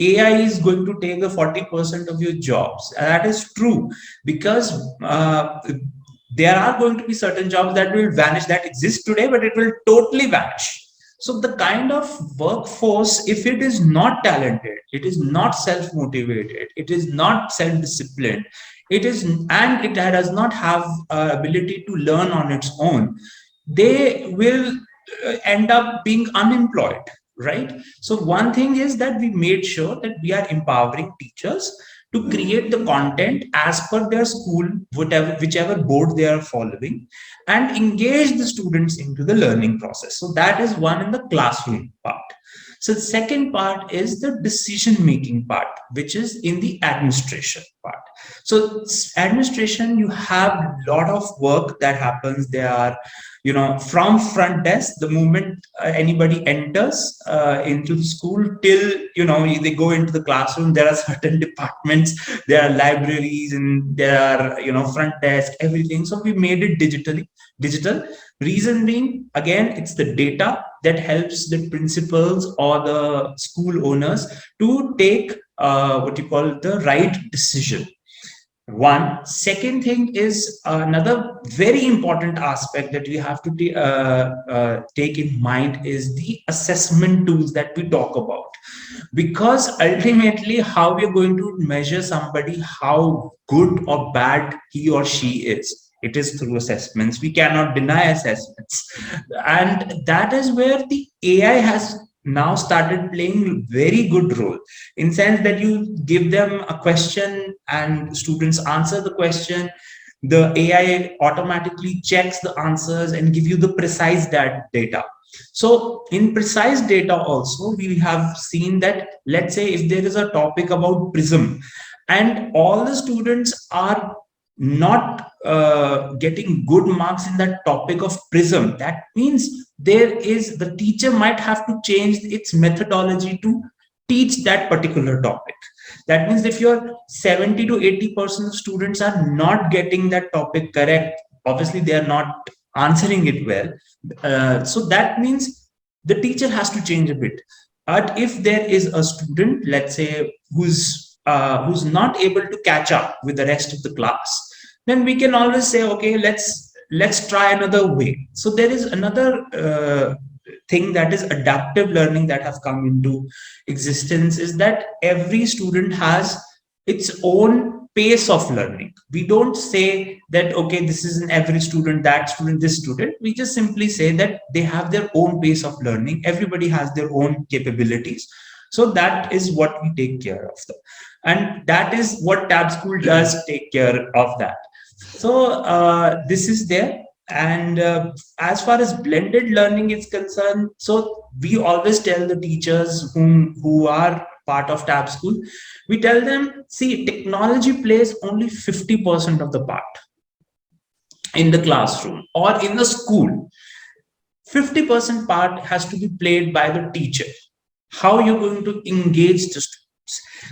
AI is going to take the 40% of your jobs. And that is true, because there are going to be certain jobs that will vanish, that exist today, but it will totally vanish. So the kind of workforce, if it is not talented, it is not self-motivated, it is not self-disciplined, it is, and it does not have ability to learn on its own, they will end up being unemployed, right? So one thing is that we made sure that we are empowering teachers to create the content as per their school, whichever board they are following, and engage the students into the learning process. So that is one in the classroom part. So the second part is the decision making part, which is in the administration part. So administration, you have a lot of work that happens. There are, from front desk, the moment anybody enters into the school till, they go into the classroom, there are certain departments, there are libraries, and there are, front desk, everything. So we made it digital. Reason being, again, it's the data that helps the principals or the school owners to take what you call the right decision. One second thing is another very important aspect that we have to take in mind is the assessment tools that we talk about, because ultimately how we're going to measure somebody how good or bad he or she is, it is through assessments. We cannot deny assessments, and that is where the AI has now started playing very good role, in sense that you give them a question and students answer the question, the AI automatically checks the answers and give you the precise data. So in precise data also, we have seen that, let's say if there is a topic about prism and all the students are not getting good marks in that topic of prism, that means the teacher might have to change its methodology to teach that particular topic. That means if your 70 to 80% of students are not getting that topic correct, obviously they are not answering it well. So that means the teacher has to change a bit. But if there is a student, let's say, who's not able to catch up with the rest of the class, then we can always say, okay, let's let's try another way. So there is another thing, that is adaptive learning, that have come into existence, is that every student has its own pace of learning. We don't say that, okay, this is an every student, that student, this student. We just simply say that they have their own pace of learning. Everybody has their own capabilities. So that is what we take care of. And that is what Tab School does, take care of that. So this is there. And as far as blended learning is concerned, so we always tell the teachers who are part of Tab School, we tell them, see, technology plays only 50% of the part in the classroom or in the school. 50% part has to be played by the teacher. How you're going to engage the students.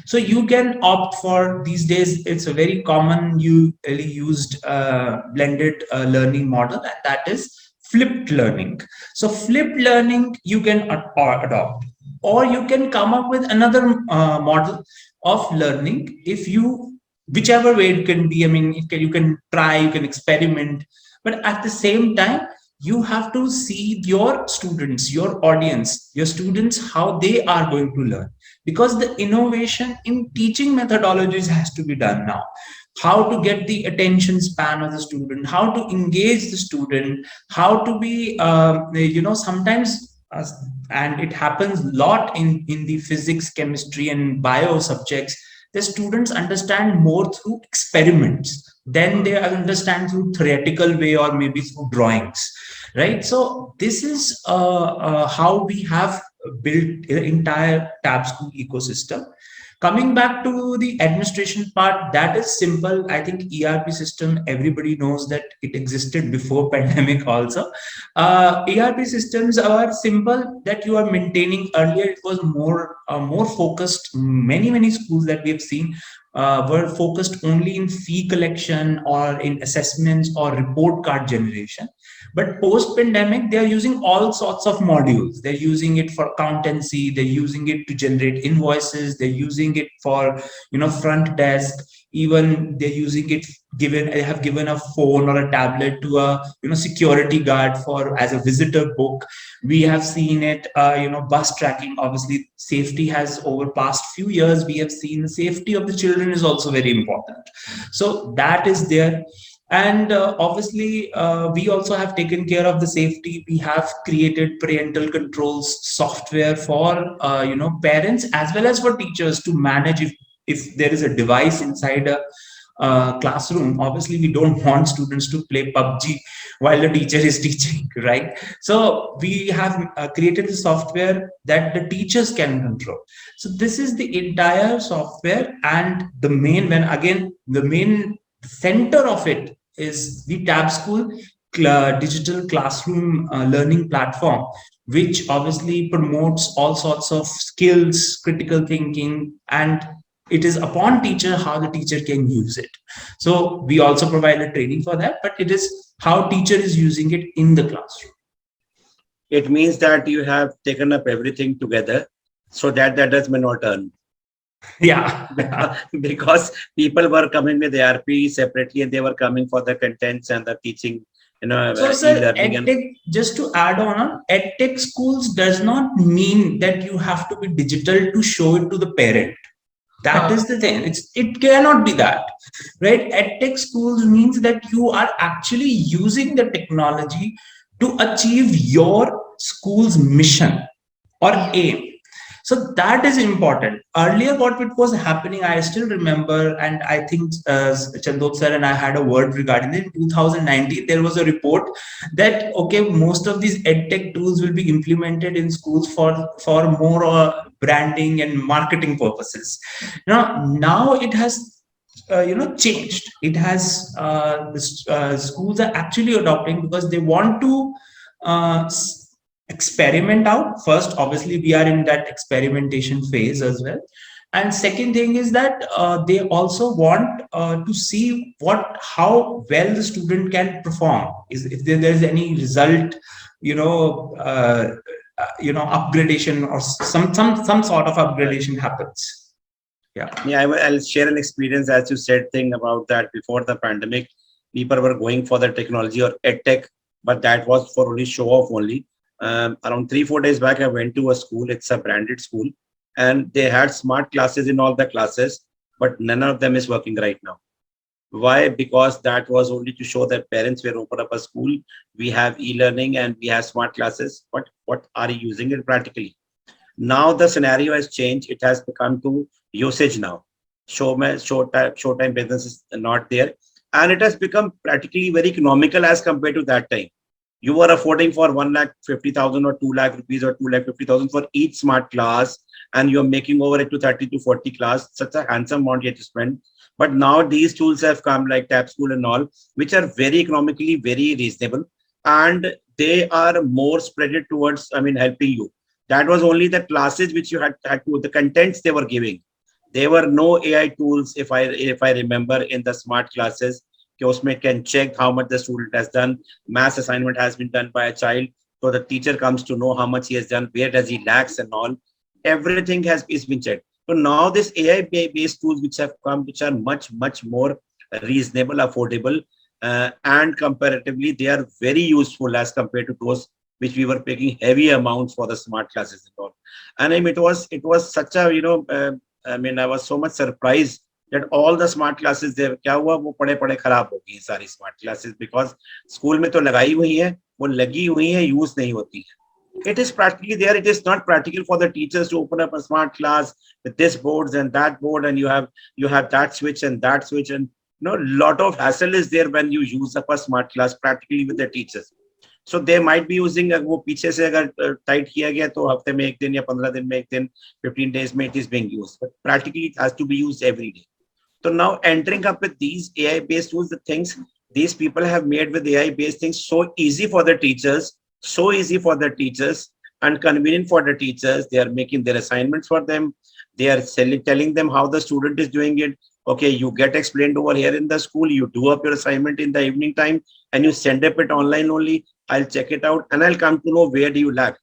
So you can opt for, these days it's a very common used blended learning model, and that is flipped learning. So flipped learning you can adopt, or you can come up with another model of learning, if you, whichever way it can be. I mean, you can try, you can experiment, but at the same time you have to see your students, your audience, your students, how they are going to learn, because the innovation in teaching methodologies has to be done now. How to get the attention span of the student, how to engage the student, how to be sometimes and it happens a lot in the physics, chemistry and bio subjects, the students understand more through experiments than they understand through theoretical way, or maybe through drawings, right? So this is how we have built the entire Tab School ecosystem. Coming back to the administration part, that is simple. I think ERP system, everybody knows that it existed before pandemic also. ERP systems are simple, that you are maintaining. Earlier it was more focused. Many schools that we have seen were focused only in fee collection or in assessments or report card generation. But post pandemic, they are using all sorts of modules. They're using it for accountancy, they're using it to generate invoices, they're using it for front desk. Even they're using it, they have given a phone or a tablet to a security guard for as a visitor book. We have seen it, bus tracking. Obviously safety has, over past few years we have seen the safety of the children is also very important. So that is there. And obviously, we also have taken care of the safety. We have created parental controls software for parents as well as for teachers to manage if there is a device inside a classroom. Obviously, we don't want students to play PUBG while the teacher is teaching, right? So we have created the software that the teachers can control. So this is the entire software, and the main center of it is the Tab School digital classroom learning platform, which obviously promotes all sorts of skills, critical thinking, and it is upon teacher how the teacher can use it. So we also provide a training for that, but it is how teacher is using it in the classroom. It means that you have taken up everything together so that the others may not earn. Yeah. Because people were coming with ARP separately, and they were coming for the contents and the teaching, So, sir, e-learning. EdTech, just to add on, EdTech schools does not mean that you have to be digital to show it to the parent. That is the thing. It cannot be that, right? EdTech schools means that you are actually using the technology to achieve your school's mission or aim. So that is important. Earlier, what it was happening, I still remember, and I think Chandhok sir and I had a word regarding it. In 2019, there was a report that, okay, most of these EdTech tools will be implemented in schools for more branding and marketing purposes. Now it has changed. It has schools are actually adopting because they want to experiment out. First, obviously we are in that experimentation phase as well, and second thing is that they also want to see how well the student can perform, if there's any result, upgradation or some sort of upgradation happens. Yeah, I'll share an experience, as you said, thing about that before the pandemic. people were going for the technology or edtech, but that was for only show off only. Around 3 4 days back, I went to a school. It's a branded school, and they had smart classes in all the classes, but none of them is working right now. Why? Because that was only to show that parents will open up a school. We have e-learning and we have smart classes, but what are you using it practically? Now the scenario has changed. It has become to usage now. Short time business is not there, and it has become practically very economical as compared to that time. You are affording for 1,50,000 or 2 lakh rupees or 2,50,000 for each smart class, and you're making over it to 30 to 40 class. Such a handsome amount you have to spend. But now these tools have come like Tap School and all, which are very economically very reasonable, and they are more spreaded towards, I mean, helping you. That was only the classes which you had to, the contents they were giving. There were no AI tools, if I remember, in the smart classes. Kiosmate can check how much the student has done. Mass assignment has been done by a child, so the teacher comes to know how much he has done, where does he lacks and all. Everything has is been checked. So now this AI based tools which have come, which are much more reasonable, affordable, and comparatively they are very useful as compared to those which we were paying heavy amounts for the smart classes and all. And I mean, it was such a, I mean, I was so much surprised that all the smart classes there, क्या हुआ, वो पड़े पड़े खराब हो गई सारी smart classes, because school में तो लगाई हुई है, वो लगी हुई है, यूज नहीं होती है. It is practically there. It is not practical for the teachers to open up a smart class with this boards and that board, and you have that switch and that switch, and lot of hassle is there when you use up a smart class practically with the teachers. So they might be using वो पीछे से अगर tight किया गया तो हफ्ते में एक दिन या 15 दिन में एक दिन, 15 days में it is being used, but practically it has to be used every day. So now entering up with these AI based tools, the things these people have made with AI based things so easy for the teachers, so easy for the teachers and convenient for the teachers. They are making their assignments for them. They are telling them how the student is doing it. Okay, you get explained over here in the school, you do up your assignment in the evening time and you send up it online only. I'll check it out and I'll come to know where do you lack.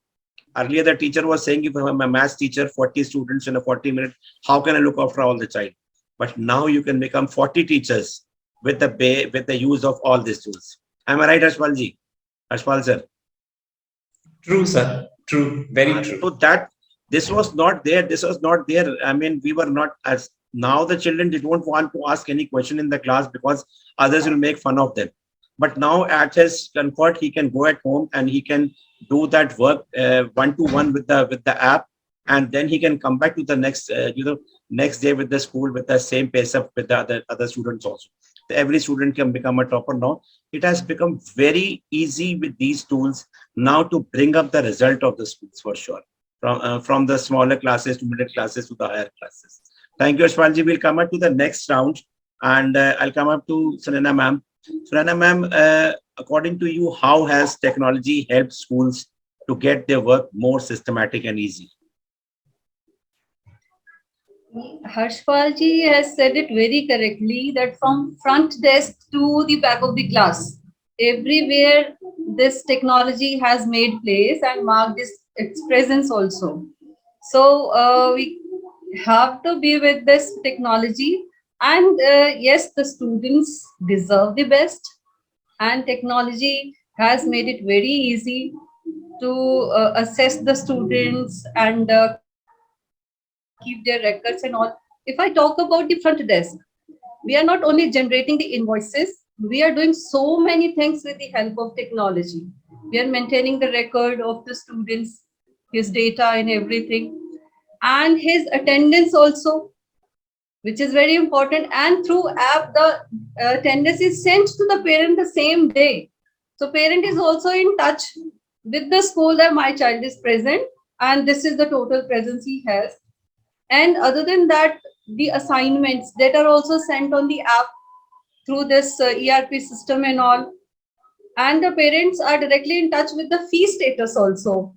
Earlier, the teacher was saying, if I'm a math teacher, 40 students in a 40 minutes, how can I look after all the child? But now you can become 40 teachers with the use of all these tools. Am I right, Ashpal ji? Ashpal sir. True, sir. True. Very true. So that this was not there. This was not there. I mean, we were not as now the children did not want to ask any question in the class because others will make fun of them. But now at his comfort, he can go at home and he can do that work one to one with the app, and then he can come back to the next day with the school with the same pace up with the other students also. Every student can become a topper now. It has become very easy with these tools now to bring up the result of the schools for sure, from the smaller classes to middle classes to the higher classes. Thank you, Ashwalji. We'll come up to the next round, and I'll come up to Sunana ma'am. Sunana ma'am, according to you, how has technology helped schools to get their work more systematic and easy? Harshpal ji has said it very correctly that from front desk to the back of the class, everywhere this technology has made place and marked its presence also. So we have to be with this technology, and yes, the students deserve the best, and technology has made it very easy to assess the students and keep their records and all. If I talk about the front desk, we are not only generating the invoices, we are doing so many things with the help of technology. We are maintaining the record of the students, his data and everything, and his attendance also, which is very important. And through app, the attendance is sent to the parent the same day. So parent is also in touch with the school that my child is present and this is the total presence he has. And other than that, the assignments that are also sent on the app through this ERP system and all. And the parents are directly in touch with the fee status also.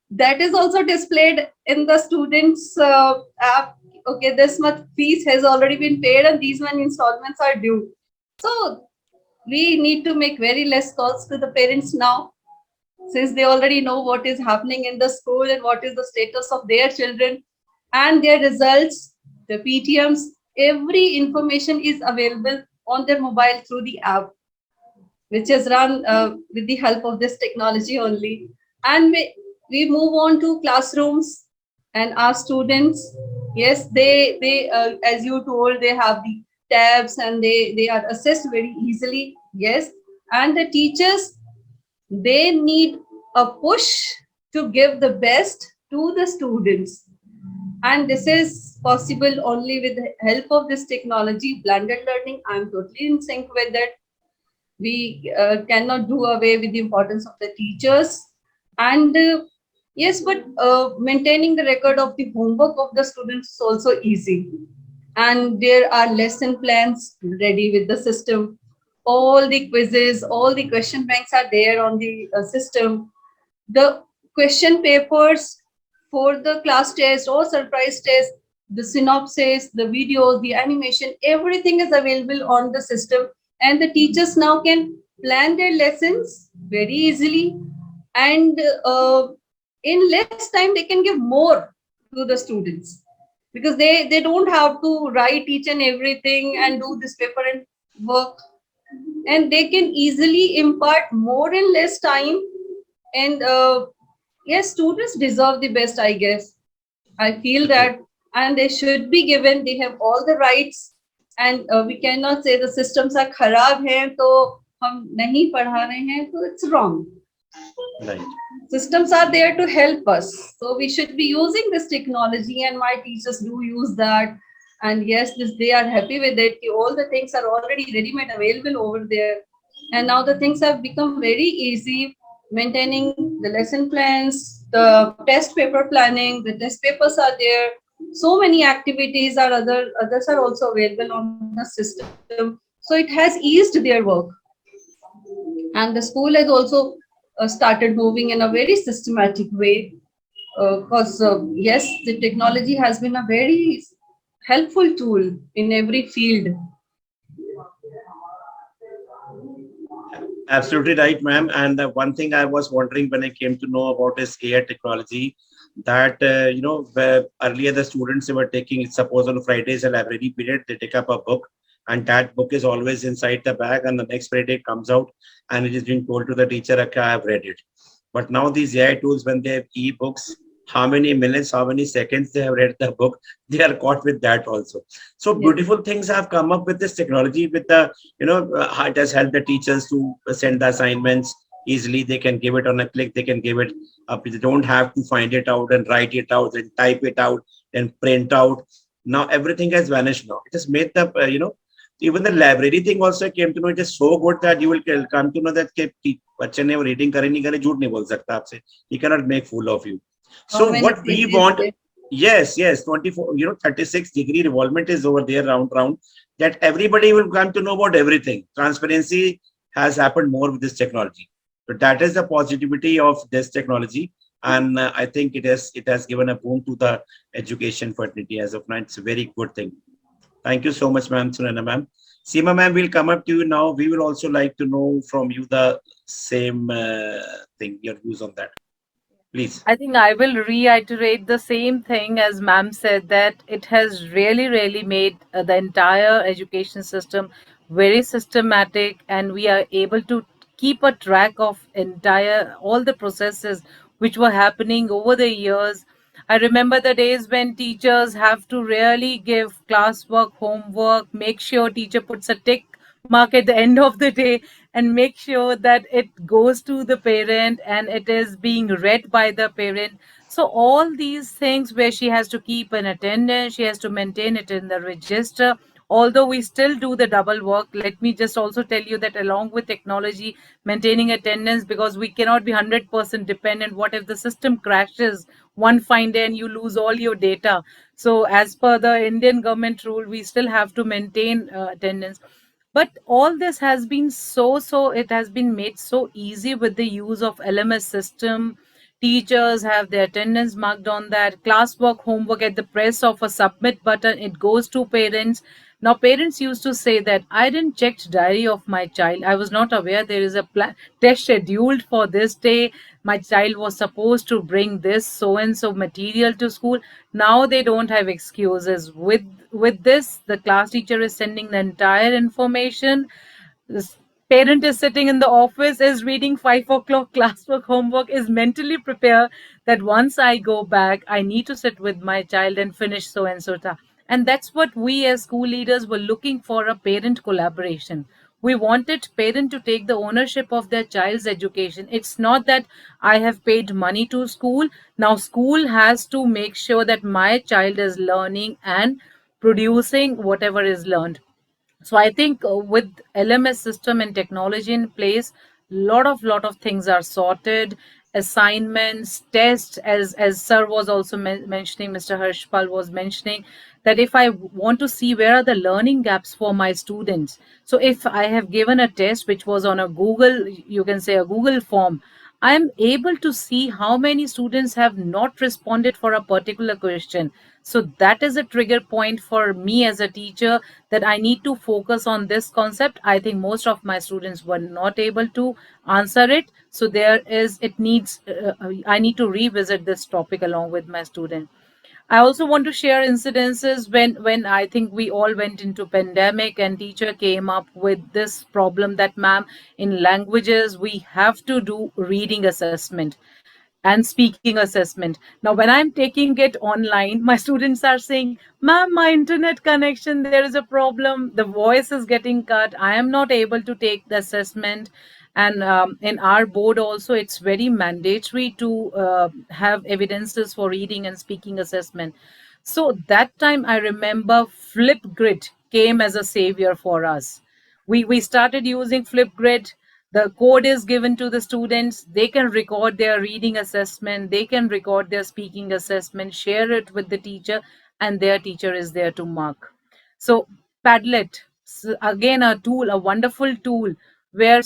That is also displayed in the students app. Okay, this much fees has already been paid and these many installments are due. So we need to make very less calls to the parents now, since they already know what is happening in the school and what is the status of their children and their results, the PTMs. Every information is available on their mobile through the app. which is run with the help of this technology only. And we move on to classrooms and our students. Yes, they as you told, they have the tabs and they are assessed very easily. Yes, and the teachers, they need a push to give the best to the students, and this is possible only with the help of this technology, blended learning. I'm totally in sync with that. We cannot do away with the importance of the teachers. And yes, but maintaining the record of the homework of the students is also easy, and there are lesson plans ready with the system. All the quizzes, all the question banks are there on the system. The question papers for the class test or surprise test, the synopsis, the videos, the animation, everything is available on the system. And the teachers now can plan their lessons very easily. And in less time, they can give more to the students, because they don't have to write each and everything and do this paper and work, and they can easily impart more in less time. And yes, students deserve the best, I guess. I feel Okay. that, and they should be given. They have all the rights, and we cannot say the systems are kharab hai, to hum nahi padha rahe hain. So it's wrong. Right. Systems are there to help us, so we should be using this technology, and my teachers do use that. And yes, this, they are happy with it. All the things are already ready made available over there, and now the things have become very easy. Maintaining the lesson plans, the test paper planning, the test papers are there. So many activities are others are also available on the system, so it has eased their work. And the school has also started moving in a very systematic way, because yes, the technology has been a very helpful tool in every field. Absolutely right, ma'am. And the one thing I was wondering when I came to know about is AI technology, that where earlier the students were taking, suppose on Fridays a library period, they take up a book, and that book is always inside the bag, and the next Friday it comes out, and it is being told to the teacher, okay, I have read it. But now these AI tools, when they have e-books, how many minutes, how many seconds they have read the book, they are caught with that also. So Yes. beautiful things have come up with this technology. With the it has helped the teachers to send the assignments easily. They can give it on a click. They can give it up. They don't have to find it out and write it out and type it out and print out. Now everything has vanished. Now it has made the even the library thing also came to know. It is so good that you will come to know that बच्चे ने reading करे नहीं करे झूठ नहीं बोल सकता आपसे. He cannot make fool of you. How So many what we pages want, there? yes, 24, 36-degree revolvement is over there round, that everybody will come to know about everything. Transparency has happened more with this technology. So that is the positivity of this technology. And I think it has given a boom to the education fraternity as of now. It's a very good thing. Thank you so much, ma'am, Sunana ma'am. Seema ma'am, we'll come up to you now. We will also like to know from you the same thing, your views on that. Please. I think I will reiterate the same thing as ma'am said, that it has really, really made the entire education system very systematic, and we are able to keep a track of entire all the processes which were happening over the years. I remember the days when teachers have to really give classwork, homework, make sure teacher puts a tick mark at the end of the day, and make sure that it goes to the parent and it is being read by the parent. So all these things where she has to keep an attendance, she has to maintain it in the register. Although we still do the double work, let me just also tell you that along with technology, maintaining attendance, because we cannot be 100% dependent. What if the system crashes one fine day and you lose all your data? So as per the Indian government rule, we still have to maintain attendance. But all this has been it has been made so easy with the use of LMS system. Teachers have their attendance marked on that, classwork, homework, at the press of a submit button, it goes to parents. Now parents used to say that I didn't check diary of my child, I was not aware there is a test scheduled for this day, my child was supposed to bring this so and so material to school. Now they don't have excuses. With this, the class teacher is sending the entire information. Parent is sitting in the office, is reading 5 o'clock classwork, homework, is mentally prepared that once I go back, I need to sit with my child and finish so and so. And that's what we as school leaders were looking for, a parent collaboration. We wanted parent to take the ownership of their child's education. It's not that I have paid money to school. Now school has to make sure that my child is learning and producing whatever is learned. So I think with LMS system and technology in place, lot of things are sorted. Assignments, tests, as sir was also mentioning, Mr. Harshpal was mentioning, that if I want to see where are the learning gaps for my students, so if I have given a test which was on a Google, you can say a Google form, I am able to see how many students have not responded for a particular question. So that is a trigger point for me as a teacher, that I need to focus on this concept. I think most of my students were not able to answer it. So I need to revisit this topic along with my student. I also want to share incidences when I think we all went into pandemic and teacher came up with this problem that, ma'am, in languages we have to do reading assessment and speaking assessment. Now, when I'm taking it online, my students are saying, ma'am, my internet connection, there is a problem. The voice is getting cut. I am not able to take the assessment. And in our board also, it's very mandatory to have evidences for reading and speaking assessment. So that time I remember Flipgrid came as a savior for us. We started using Flipgrid. The code is given to the students. They can record their reading assessment, they can record their speaking assessment, share it with the teacher, and their teacher is there to mark. So Padlet, again a tool, a wonderful tool, where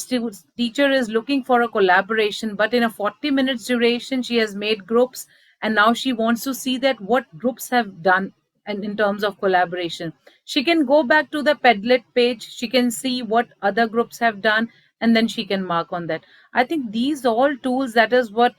teacher is looking for a collaboration, but in a 40 minutes duration she has made groups, and now she wants to see that what groups have done, and in terms of collaboration she can go back to the Padlet page, she can see what other groups have done, and then she can mark on that. I think these all tools, that is what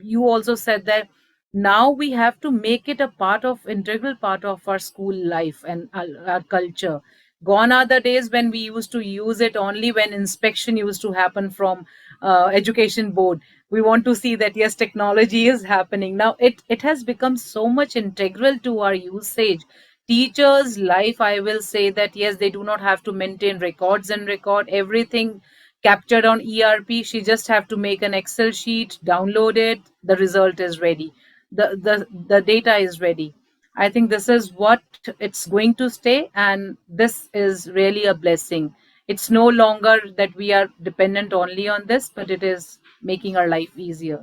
you also said, that now we have to make it a part of, integral part of our school life and our culture. Gone are the days when we used to use it only when inspection used to happen from education board. We want to see that yes, technology is happening. Now it has become so much integral to our usage. Teachers life, I will say that yes, they do not have to maintain records and record everything captured on ERP. She just have to make an Excel sheet, download it, the result is ready. The data is ready. I think this is what it's going to stay, and this is really a blessing. It's no longer that we are dependent only on this, but it is making our life easier.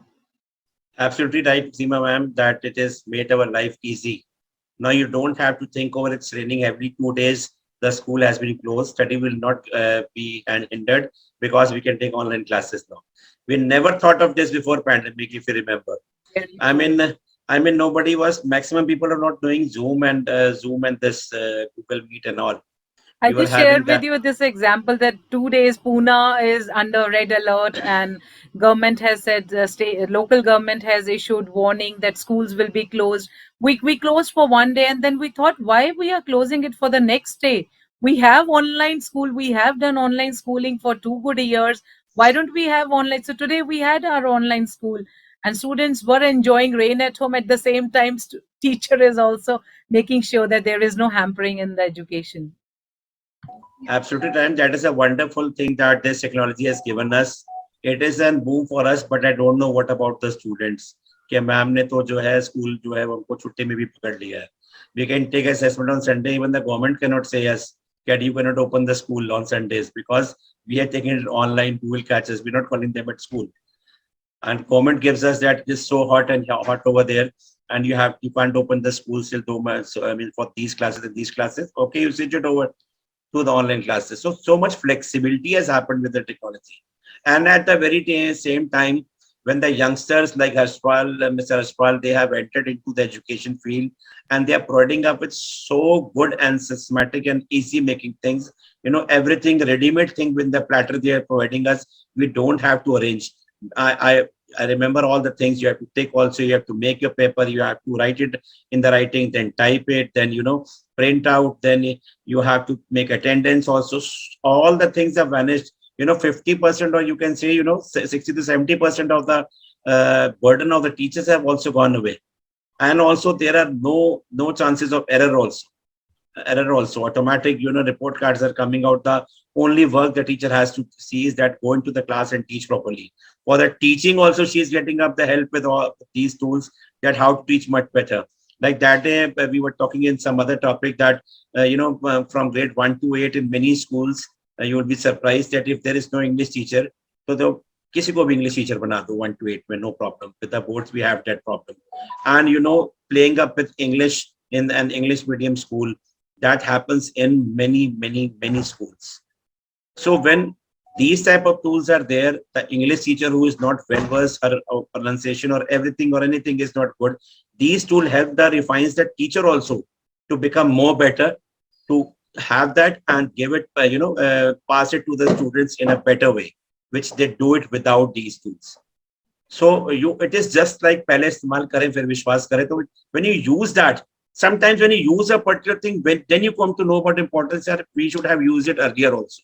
Absolutely right, Seema ma'am, that it has made our life easy. Now you don't have to think over it's raining every 2 days. The school has been closed. Study will not be hindered because we can take online classes now. We never thought of this before pandemic, if you remember. Very I true. mean, I mean, nobody was. Maximum people are not doing Zoom and this Google Meet and all. I We were just shared having with that. you this example that 2 days Pune is under red alert, and government has said, state local government has issued warning that schools will be closed. We closed for one day, and then we thought, why we are closing it for the next day? We have online school. We have done online schooling for 2 good years. Why don't we have online? So today we had our online school, and students were enjoying rain at home. At the same time, teacher is also making sure that there is no hampering in the education. Absolutely, time. That is a wonderful thing that this technology has given us. It is a boom for us, but I don't know what about the students. कि ma'am ने तो जो है school जो है वो हमको छुट्टी में भी पकड़ लिया है. We can take assessment on Sunday. Even the government cannot say yes that you cannot open the school on Sundays because we are taking it online. Who will catch us? We're not calling them at school. And government gives us that it is so hot and hot over there, and you can't open the school till 2 months. So I mean, for these classes and these classes, okay, you switch it over to the online classes. So much flexibility has happened with the technology. And at the very same time, when the youngsters like Harshpal, Mr. Harshpal, they have entered into the education field and they are providing up with so good and systematic and easy making things. You know, everything ready-made thing with the platter they are providing us. We don't have to arrange. I remember all the things you have to take also. You have to make your paper, you have to write it in the writing, then type it, then, print out, then you have to make attendance also. All the things have vanished. 50%, or you can say, 60 to 70% of the burden of the teachers have also gone away. And also there are no chances of error also. Automatic, report cards are coming out. The only work the teacher has to see is that go into the class and teach properly. For the teaching also, she is getting up the help with all these tools, that how to teach much better. Like that day, we were talking in some other topic that, from grade 1 to 8 in many schools, you would be surprised that if there is no English teacher, so the किसी को भी English teacher बना दो 1 to 8 में, no problem. With the boards, we have that problem. And, playing up with English in an English medium school, that happens in many, many, many schools. So when these type of tools are there, the English teacher who is not well versed, her pronunciation or everything or anything is not good, these tools help the refines the teacher also to become more better, to have that and give it, pass it to the students in a better way, which they do it without these tools. So it is just like पहले इस्तेमाल करें फिर विश्वास करें. So when you use that, sometimes when you use a particular thing, then you come to know about importance that we should have used it earlier also.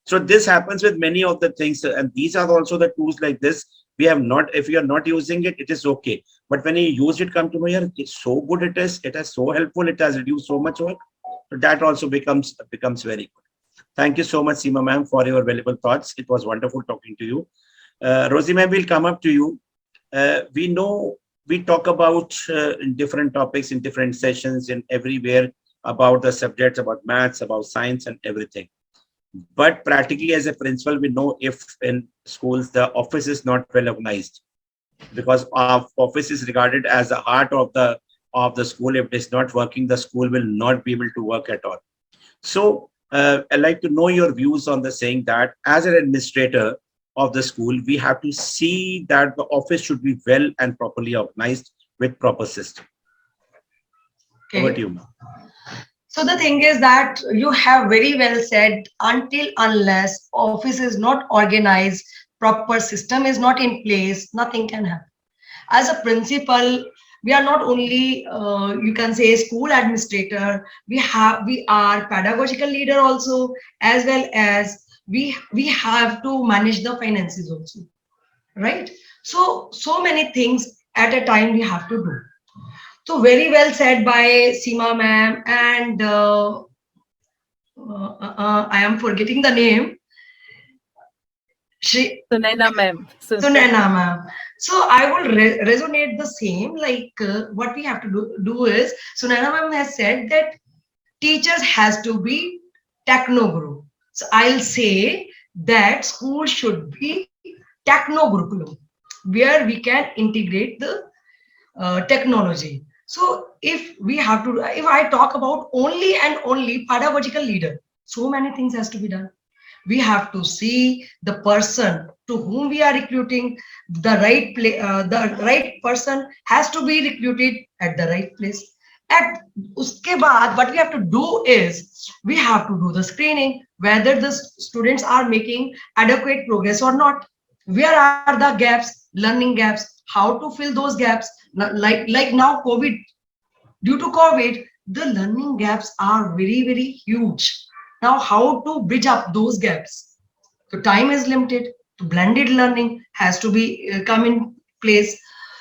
So this happens with many of the things, and these are also the tools like this. We have not, if you are not using it, it is okay. But when you use it, come to know, yeah, it's so good. It is so helpful. It has reduced so much work. So that also becomes very good. Thank you so much, Seema ma'am, for your valuable thoughts. It was wonderful talking to you. Rosie ma'am, we'll come up to you. We know we talk about in different topics, in different sessions, in everywhere about the subjects, about maths, about science and everything. But practically as a principal, we know if in schools, the office is not well organized, because our office is regarded as the heart of the school. If it is not working, the school will not be able to work at all. So I'd like to know your views on the saying that as an administrator of the school, we have to see that the office should be well and properly organized with proper system. Over to you, ma'am. So the thing is that you have very well said, until unless office is not organized, proper system is not in place, nothing can happen. As a principal, we are not only you can say school administrator, we are pedagogical leader also, as well as we have to manage the finances also, right? So many things at a time we have to do. So very well said by Seema ma'am, and I am forgetting the name. Sunaina ma'am. Sunaina ma'am. So I will resonate the same, like what we have to do is, Sunaina ma'am has said that teachers has to be techno guru. So I'll say that school should be techno curriculum, where we can integrate the technology. So if I talk about only and only pedagogical leader, so many things has to be done. We have to see the person to whom we are recruiting, the right person has to be recruited at the right place. At uske baad, what we have to do is we have to do the screening, whether the students are making adequate progress or not. Where are the gaps, learning gaps, how to fill those gaps? Like now COVID, due to COVID, the learning gaps are very, very huge. Now, how to bridge up those gaps? So time is limited. Blended learning has to be come in place.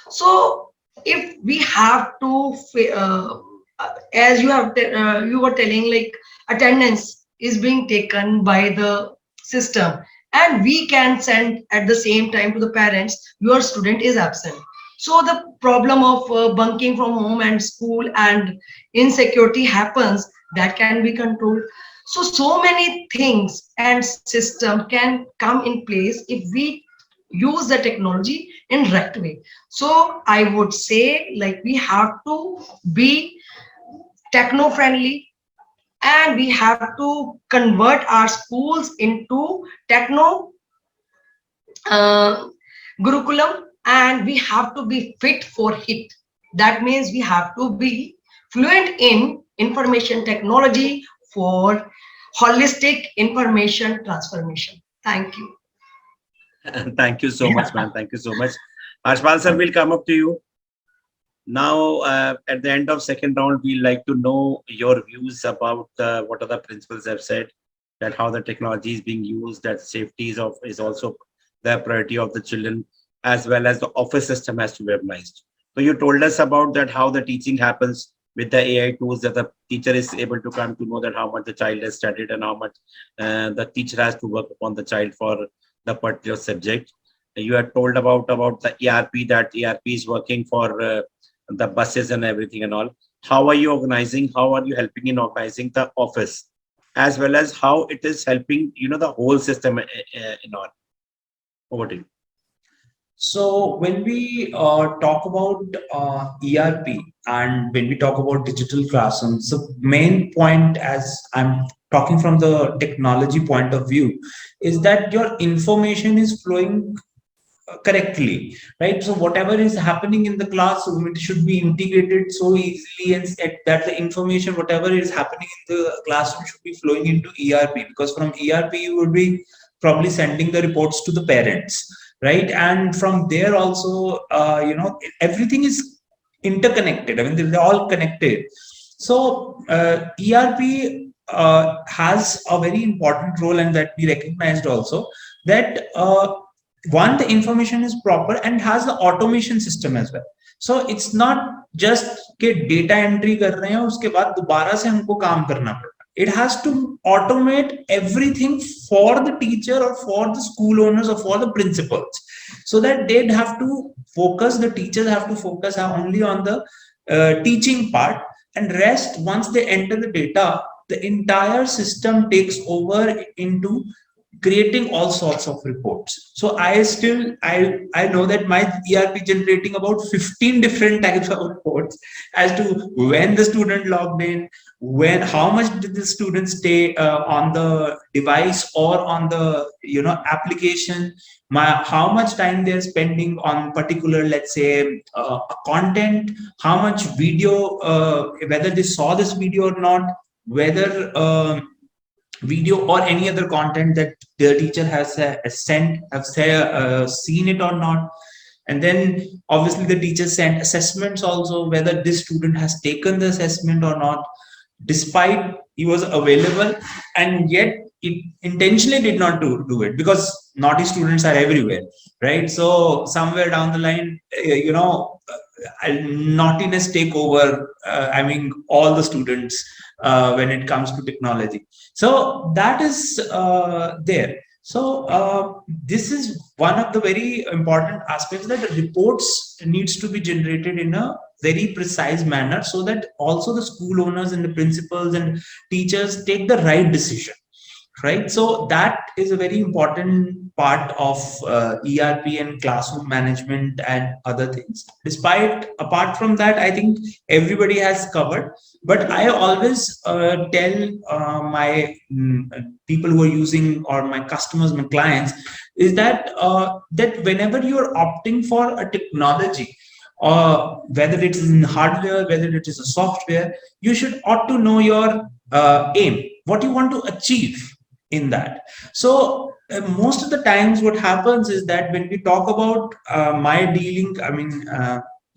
So if we have to, as you were telling, like attendance is being taken by the system, and we can send at the same time to the parents, your student is absent. So the problem of bunking from home and school and insecurity happens, that can be controlled. So many things and system can come in place if we use the technology in right way. So I would say, like, we have to be techno friendly, and we have to convert our schools into techno curriculum, and we have to be fit for it. That means we have to be fluent in information technology for holistic information transformation. Thank you. Thank you so much, ma'am. Thank you so much. Harshpal sir, will come up to you. Now, at the end of second round, we'd like to know your views about what other principals have said. that how the technology is being used, that safety is also the priority of the children, as well as the office system has to be organized. So you told us about that how the teaching happens with the AI tools, that the teacher is able to come to know that how much the child has studied and how much the teacher has to work upon the child for the particular subject. You had told about the ERP, that ERP is working for the buses and everything and all. How are you organizing? How are you helping in organizing the office, as well as how it is helping the whole system in all? Over to you. So when we talk about ERP and when we talk about digital classrooms, the main point, as I'm talking from the technology point of view, is that your information is flowing correctly, right? So whatever is happening in the classroom, it should be integrated so easily, and that the information, whatever is happening in the classroom, should be flowing into ERP, because from ERP you would be probably sending the reports to the parents, right? And from there also, everything is interconnected. I mean, they're all connected. So ERP has a very important role, and that we recognized also that. One, the information is proper and has the automation system as well. So it's not just कि data entry कर रहे हैं उसके बाद दोबारा से हमको काम करना पड़ता. It has to automate everything for the teacher or for the school owners or for the principals, so that they'd have to focus, the teachers have to focus only on the teaching part, and rest, once they enter the data, the entire system takes over into creating all sorts of reports. So I know that my ERP generating about 15 different types of reports as to when the student logged in, how much did the student stay on the device or on the application, how much time they're spending on particular, let's say, content, how much video, whether they saw this video or not, whether video or any other content that the teacher has seen it or not. And then obviously the teacher sent assessments also, whether this student has taken the assessment or not, despite he was available, and yet it intentionally did not do it, because naughty students are everywhere, right? So somewhere down the line, naughtiness take over, all the students when it comes to technology. So that is there. So this is one of the very important aspects, that the reports needs to be generated in a very precise manner, so that also the school owners and the principals and teachers take the right decision, right? So that is a very important part of ERP and classroom management and other things. Apart from that, I think everybody has covered. But I always tell my people who are using, or my customers, my clients, is that that whenever you're opting for a technology, whether it is in hardware, whether it is a software, you ought to know your aim, what you want to achieve in that. So most of the times what happens is that when we talk about my dealing,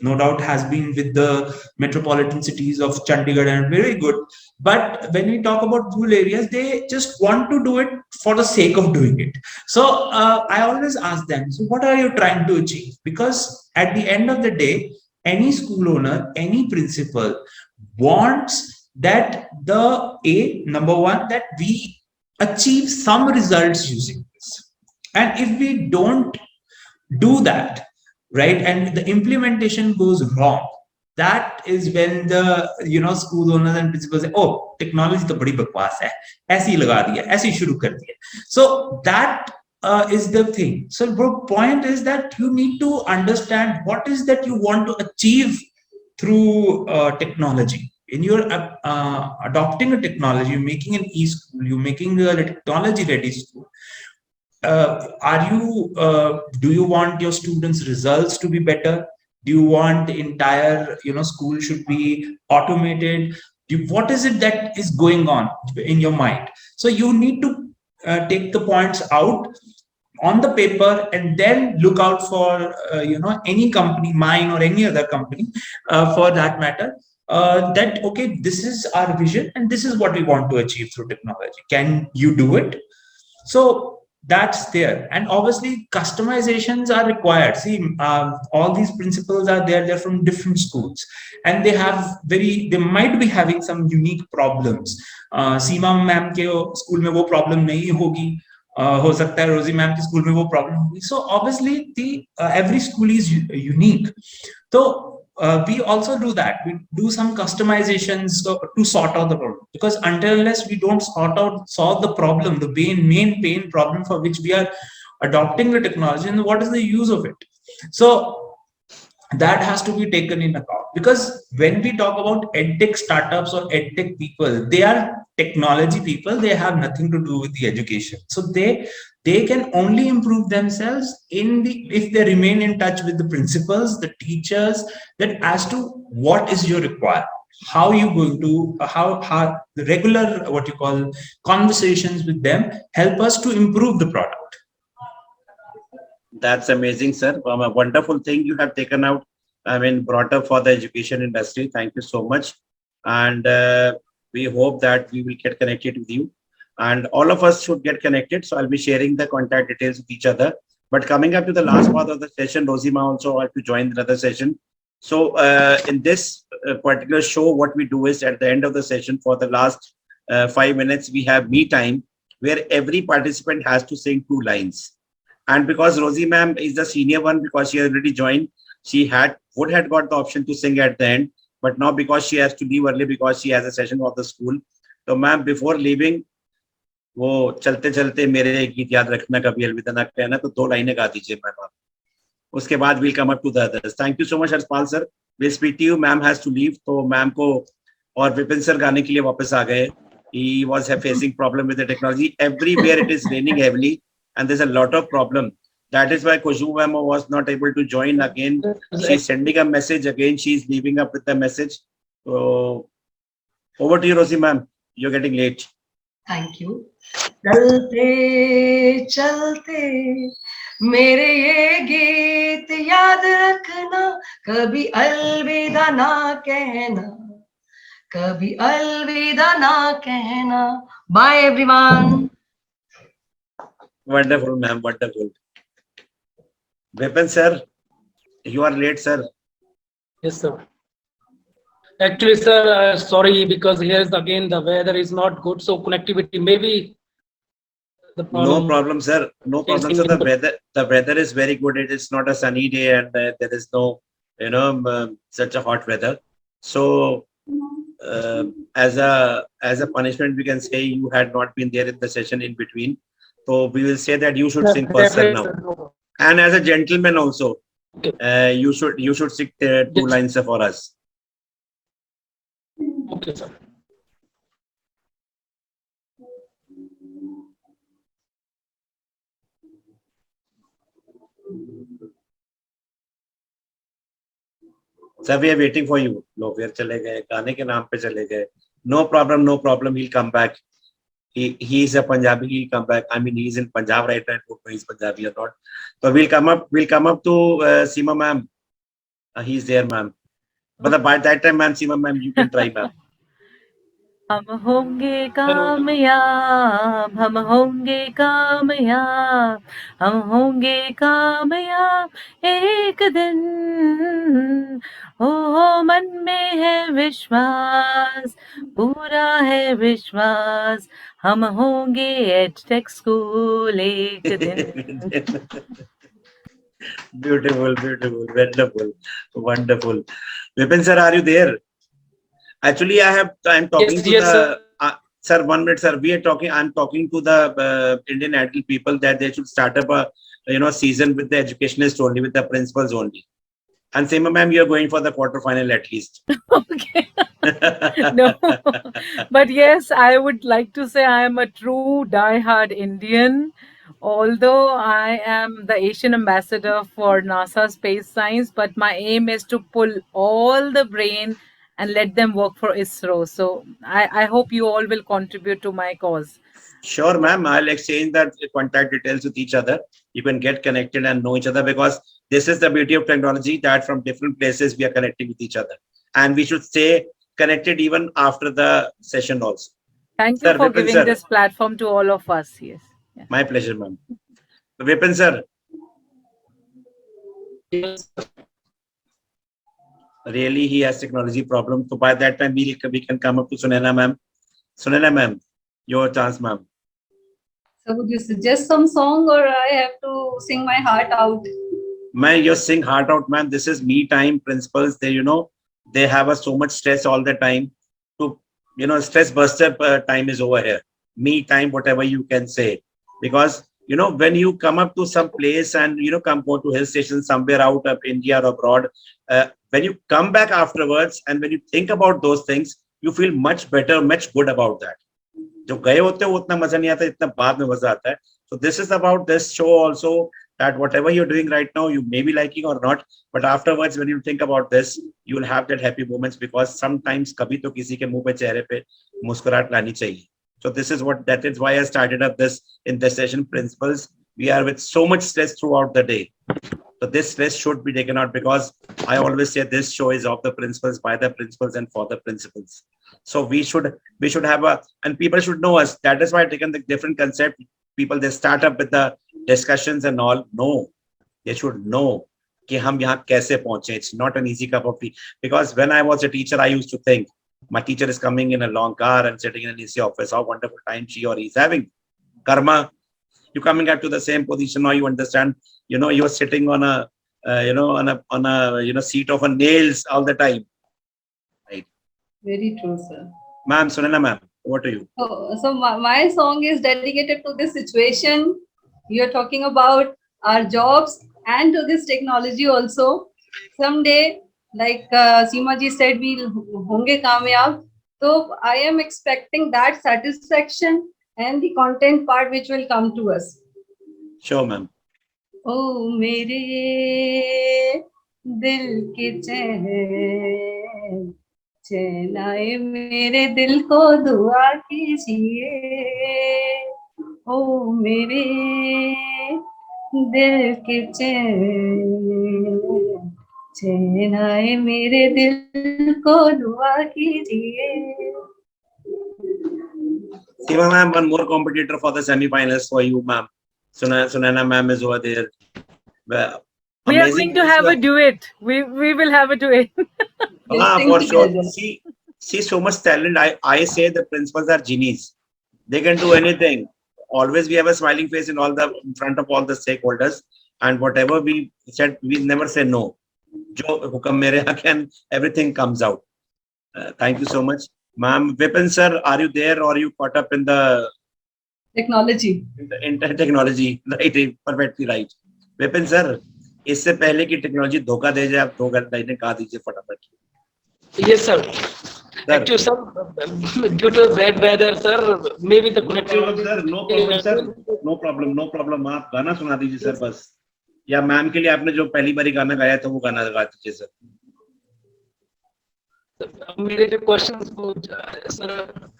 no doubt has been with the metropolitan cities of Chandigarh, and very good. But when we talk about rural areas, they just want to do it for the sake of doing it. So I always ask them, so what are you trying to achieve? Because at the end of the day, any school owner, any principal wants that number one, that we achieve some results using this. And if we don't do that, right, and the implementation goes wrong, that is when the school owners and principals say, oh, technology to badi bakwas hai, aise hi laga diya, aise hi shuru kar diya. So that is the thing. So the point is that you need to understand what is that you want to achieve through technology. When you're adopting a technology, you're making an e-school, you're making a technology ready school. Do you want your students' results to be better? Do you want the entire school should be automated? What is it that is going on in your mind? So you need to take the points out on the paper, and then look out for any company, mine or any other company for that matter, that okay, this is our vision and this is what we want to achieve through technology. Can you do it? So that's there, and obviously customizations are required. See, all these principles are there, they're from different schools, and they might be having some unique problems. Seema ma'am के school में वो problem नहीं होगी, हो सकता है रोजी ma'am के स्कूल में वो प्रॉब्लम होगी. So obviously the every school is unique. So we also do that. We do some customizations to sort out the problem, because until unless we don't solve the problem, the main pain problem for which we are adopting the technology, and what is the use of it? So that has to be taken in account, because when we talk about edtech startups or edtech people, they are technology people. They have nothing to do with the education. So they can only improve themselves if they remain in touch with the principals, the teachers, that as to what is your requirement, how you going to how the regular what you call conversations with them help us to improve the product. That's amazing, sir. A wonderful thing you have taken out, I mean, brought up for the education industry. Thank you so much. And we hope that we will get connected with you. And all of us should get connected. So I'll be sharing the contact details with each other. But coming up to the last part of the session, Rosima also have to join another session. So in this particular show, what we do is at the end of the session, for the last 5 minutes, we have me time, where every participant has to sing 2 lines. And because Rosie ma'am is the senior one, because she has already joined, she would have got the option to sing at the end, but now because she has to leave early because she has a session of the school. So ma'am, before leaving, वो चलते चलते मेरे गीत याद रखना कभी अलविदा ना कहना, तो 2 लाइनें गा दीजिए मैम. उसके बाद we'll come up to the others. Thank you so much Harpal sir. We'll speak to you. Ma'am has to leave, तो मैम को और विपिन सर गाने के लिए वापस आ गए. He was facing problem with the technology. Everywhere it is raining heavily, and there's a lot of problem. That is why Khushbu ma'am was not able to join again. She's sending a message again. She's leaving up with the message. So over to you, Rosie ma'am. You're getting late. Thank you. चलते चलते मेरे ये गीत याद रखना, कभी अलविदा ना कहना, कभी अलविदा ना कहना. Bye everyone. Wonderful ma'am, wonderful. Vipin sir, you are late sir. Yes, sir. Actually, sir, sorry, because here is again the weather is not good, so connectivity maybe the problem. No problem, sir. No problem, sir. The weather is very good. It is not a sunny day, and there is no, such a hot weather. So, as a punishment, we can say you had not been there in the session in between. So we will say that you should sing first, sir, now. And as a gentleman also, Okay. you should sing 2 lines for us. Okay, sir. Sir, we are waiting for you. No, we are चले गए गाने के नाम पे चले गए. No problem, no problem. He'll come back. He is a Punjabi. He'll come back. I mean, he's in Punjab right now. I don't know he's Punjabi or not. So we'll come up to Seema ma'am. He's there, ma'am. But by that time, ma'am, Seema ma'am, you can try, ma'am. हम होंगे कामयाब, हम होंगे कामयाब, हम होंगे कामयाब एक दिन. ओ मन में है विश्वास, पूरा है विश्वास, हम होंगे एडटेक स्कूल एक दिन. Beautiful, beautiful, wonderful, wonderful. Vipin sir, are you there? Actually, I'm talking Yes, to yes, the sir. sir. 1 minute, sir. I'm talking to the Indian Idol people that they should start up a season with the educationalists only, with the principals only. And Seema ma'am, you're going for the quarterfinal at least. Okay. No, but yes, I would like to say I am a true die-hard Indian. Although I am the Asian ambassador for NASA Space Science, but my aim is to pull all the brain and let them work for ISRO. So I hope you all will contribute to my cause. Sure, ma'am. I'll exchange that contact details with each other. You can get connected and know each other, because this is the beauty of technology, that from different places we are connecting with each other. And we should stay connected even after the session also. Thank you Sir, for Vipin giving sir, this platform to all of us. Yes. Yeah. my pleasure, ma'am. Vipin sir, Yes. really he has technology problem. So by that time we can come up to Sunena ma'am. Sunena ma'am, your chance, ma'am. So would you suggest some song or I have to sing my heart out? Man, you sing heart out, man. This is me time principles. They, they have so much stress all the time. To, stress buster time is over here. Me time, whatever you can say, because when you come up to some place and come go to hill station somewhere out of India or abroad, when you come back afterwards and when you think about those things, you feel much better, much good about that. जो गए होते हैं वो उतना मजा नहीं आता इतना बाद में मजा आता है. So this is about this show also, that whatever you're doing right now, you may be liking or not, but afterwards when you think about this, you will have that happy moments, because sometimes kabhi to kisi ke muh pe chehre pe muskurat lani chahiye. So this is that is why I started up this in the session principles. We are with so much stress throughout the day. So this stress should be taken out, because I always say this show is of the principles, by the principles, and for the principles. So we should have and people should know us. That is why I've taken the different concept. People, they start up with the discussions and all. No, they should know कि हम यहाँ कैसे पहुंचे. It's not an easy cup of tea. Because when I was a teacher, I used to think my teacher is coming in a long car and sitting in an AC office. How wonderful time she or he is having. Karma, you coming back to the same position now. You understand. You're sitting on a on a seat of a nails all the time. Right. Very true, sir. Ma'am, Sunena ma'am, over to you. So my song is dedicated to this situation. You're talking about our jobs and to this technology also. Someday, like Seema ji said, we'll honge kamyab. So I am expecting that satisfaction and the content part which will come to us. Sure, ma'am. ओ मेरे दिल के चैन चैन आए मेरे दिल को दुआ कीजिए ओ मेरे दिल के चैन चैन आए मेरे दिल को दुआ कीजिए. Seema ma'am, one more competitor for the semi-finals for you, ma'am. Sunena ma'am is over there. We are going to have a duet. We will have a duet. For sure. See so much talent. I say the principals are genies. They can do anything. Always we have a smiling face in front of all the stakeholders, and whatever we said, we never say no. Jo hukam mere and everything comes out. Thank you so much, ma'am. Vipin sir, are you there or are you caught up in the Technology? In technology, right? Perfectly right. Vipin sir, इससे पहले की technology धोखा दे जाए, आप 2 लाइनें गा दीजिए फटाफट. Yes, sir. Actually, sir, due to bad weather, sir, maybe the connectivity. No problem, sir. No problem. आप गाना सुना दीजिए सर बस. या मैम के लिए आपने जो पहली बारी गाना गाया था वो गाना गा दीजिए सर. मेरे जो क्वेश्चंस को sir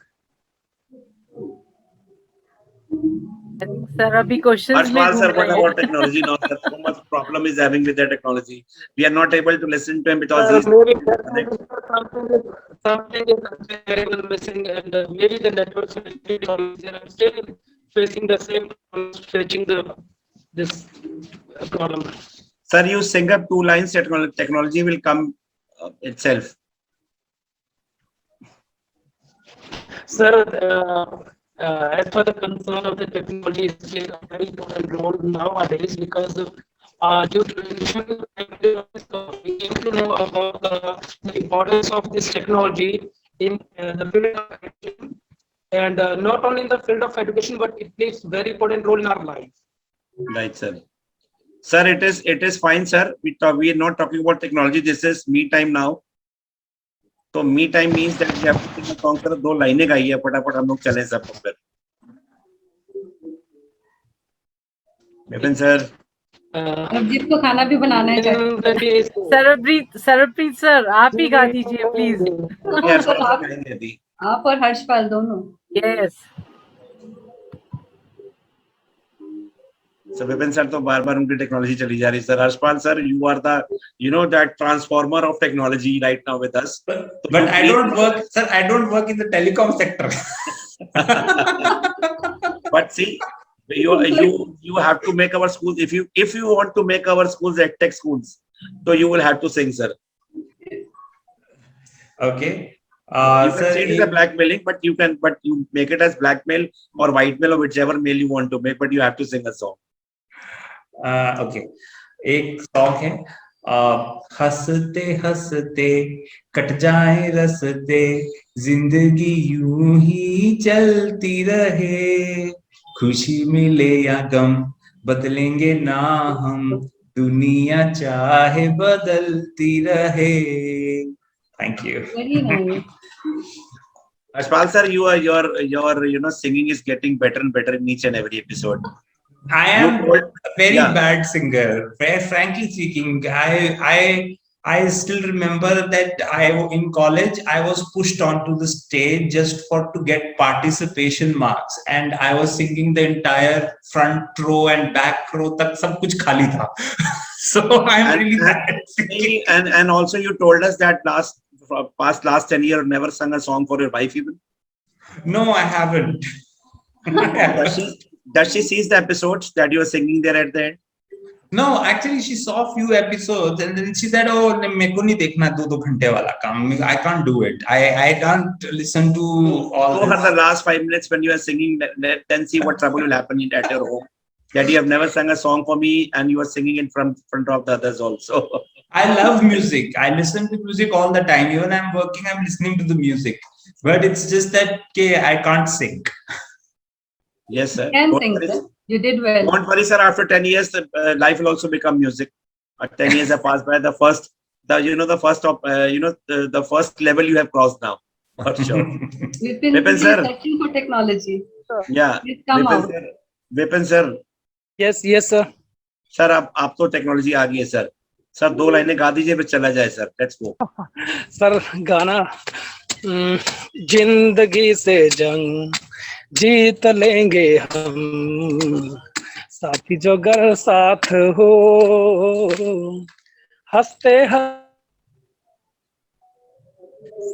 Sir, abhi questions Harshpal sir, what about technology now? Sir, so much problem is having with the technology. We are not able to listen to him because he's something is terrible missing, and maybe the network technology. I'm still facing the same facing this problem. Sir, you sing up 2 lines. Technology will come itself. Sir, as for the concern of the technology, is playing a very important role nowadays because due to we came to know about the importance of this technology in the field of education, and not only in the field of education, but it plays very important role in our life. Right, sir. Sir, it is fine, sir. We are not talking about technology. This is me time now. So me time means that we have to sing a song. Sir, 2 लाइनें गाइए फटाफट हम लोग चलें सब पर. Vipin sir. Abhijit को खाना भी बनाना है. सरबप्रीत सर, आप ही गा दीजिए प्लीज. आप और हर्षपाल दोनों. Yes. So Vipin sir तो बार बार उनकी technology चली जा रही है sir. Harshpal sir, you are the that transformer of technology right now with us. But I don't work, sir. I don't work in the telecom sector. But see, you have to make our schools. If you want to make our schools tech schools, so you will have to sing, sir. Okay. You can Sir, say it is a blackmailing, but you make it as blackmail or whitemail or whichever mail you want to make, but you have to sing a song. Okay. एक song है हंसते हंसते cut जाए रस्ते जिंदगी यूं ही चलती रहे खुशी मिले या गम बदलेंगे ना हम दुनिया चाहे बदलती रहे. Thank you. Very nice. Ashpal sir, your singing is getting better and better in each and every episode. I am a very bad singer. Frankly speaking, I still remember that in college I was pushed onto the stage just to get participation marks, and I was singing the entire front row and back row tak sab kuch khali tha. So I'm really bad at singing. And also you told us that last 10 years never sung a song for your wife even. No, I haven't. Does she sees the episodes that you are singing there at the end? No, actually, she saw a few episodes and then she said, "Oh, मेरे को नहीं देखना 2 घंटे वाला काम. I can't do it. I can't listen to all." Go for the last 5 minutes when you are singing. Then see what trouble will happen at your home. That you have never sung a song for me and you are singing in front of the others also. I love music. I listen to music all the time. Even I'm working, I'm listening to the music. But it's just that I can't sing. Yes, sir. You can sing, sir. You did well. Don't worry, sir. After 10 years, life will also become music. 10 years have passed by. The first level you have crossed now. For sure. Vipin sir. Searching for technology. Yeah. Please come out. Vipin sir. Yes, sir. Sir, आप तो technology आ गई है sir. Sir 2 लाइनें गा दीजिए फिर चला जाए सर. Let's go. सर गाना जिंदगी से जंग जीत लेंगे हम साथी जो घर साथ हो हंसते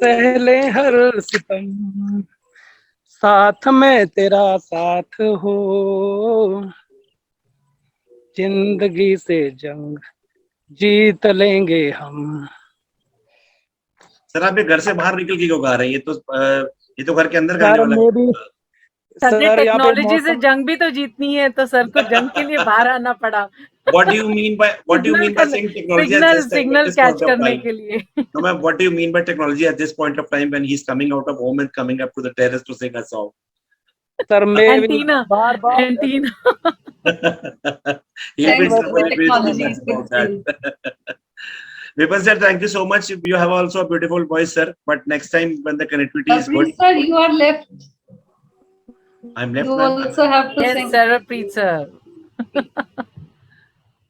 सहले हर सितम साथ में तेरा साथ हो जिंदगी से जंग जीत लेंगे हम. सर आप ये घर से बाहर निकल के क्यों गा रहे हैं? ये तो घर के अंदर गाने वाला. सर ने टेक्नोलॉजी से जंग भी तो जीतनी है तो सर को जंग के लिए बाहर आना पड़ा. What do you mean by saying technology at this signal catch करने के लिए? No, ma'am, what do you mean by technology at this point of time when he's coming out of home and coming up to the terrace to sing a song? Sir मैं antenna. Vipin sir, thank you so much. You have also a beautiful voice, sir. But next time when the connectivity is good. Sir, you are left. I'm left. You also have to sing. Yes, sir, Preet sir.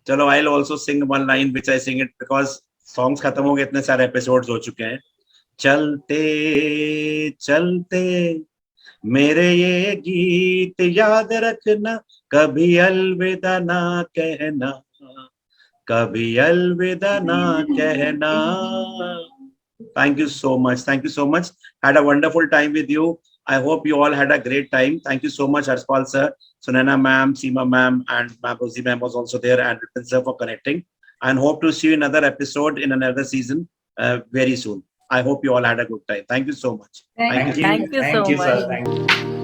चलो, I'll also sing one line which I sing it because songs खत्म हो गए, इतने सारे episodes हो चुके हैं. चलते चलते मेरे ये गीत याद रखना कभी अलविदा ना कहना कभी अलविदा ना कहना. Thank you so much. Thank you so much. Had a wonderful time with you. I hope you all had a great time. Thank you so much, Harshpal sir, Sunana ma'am, Seema ma'am, and Ma'am Rosie ma'am was also there, and Vipin sir for connecting. And hope to see you in another episode in another season very soon. I hope you all had a good time. Thank you so much. Thank you. Thank you so much. Sir. Thank you.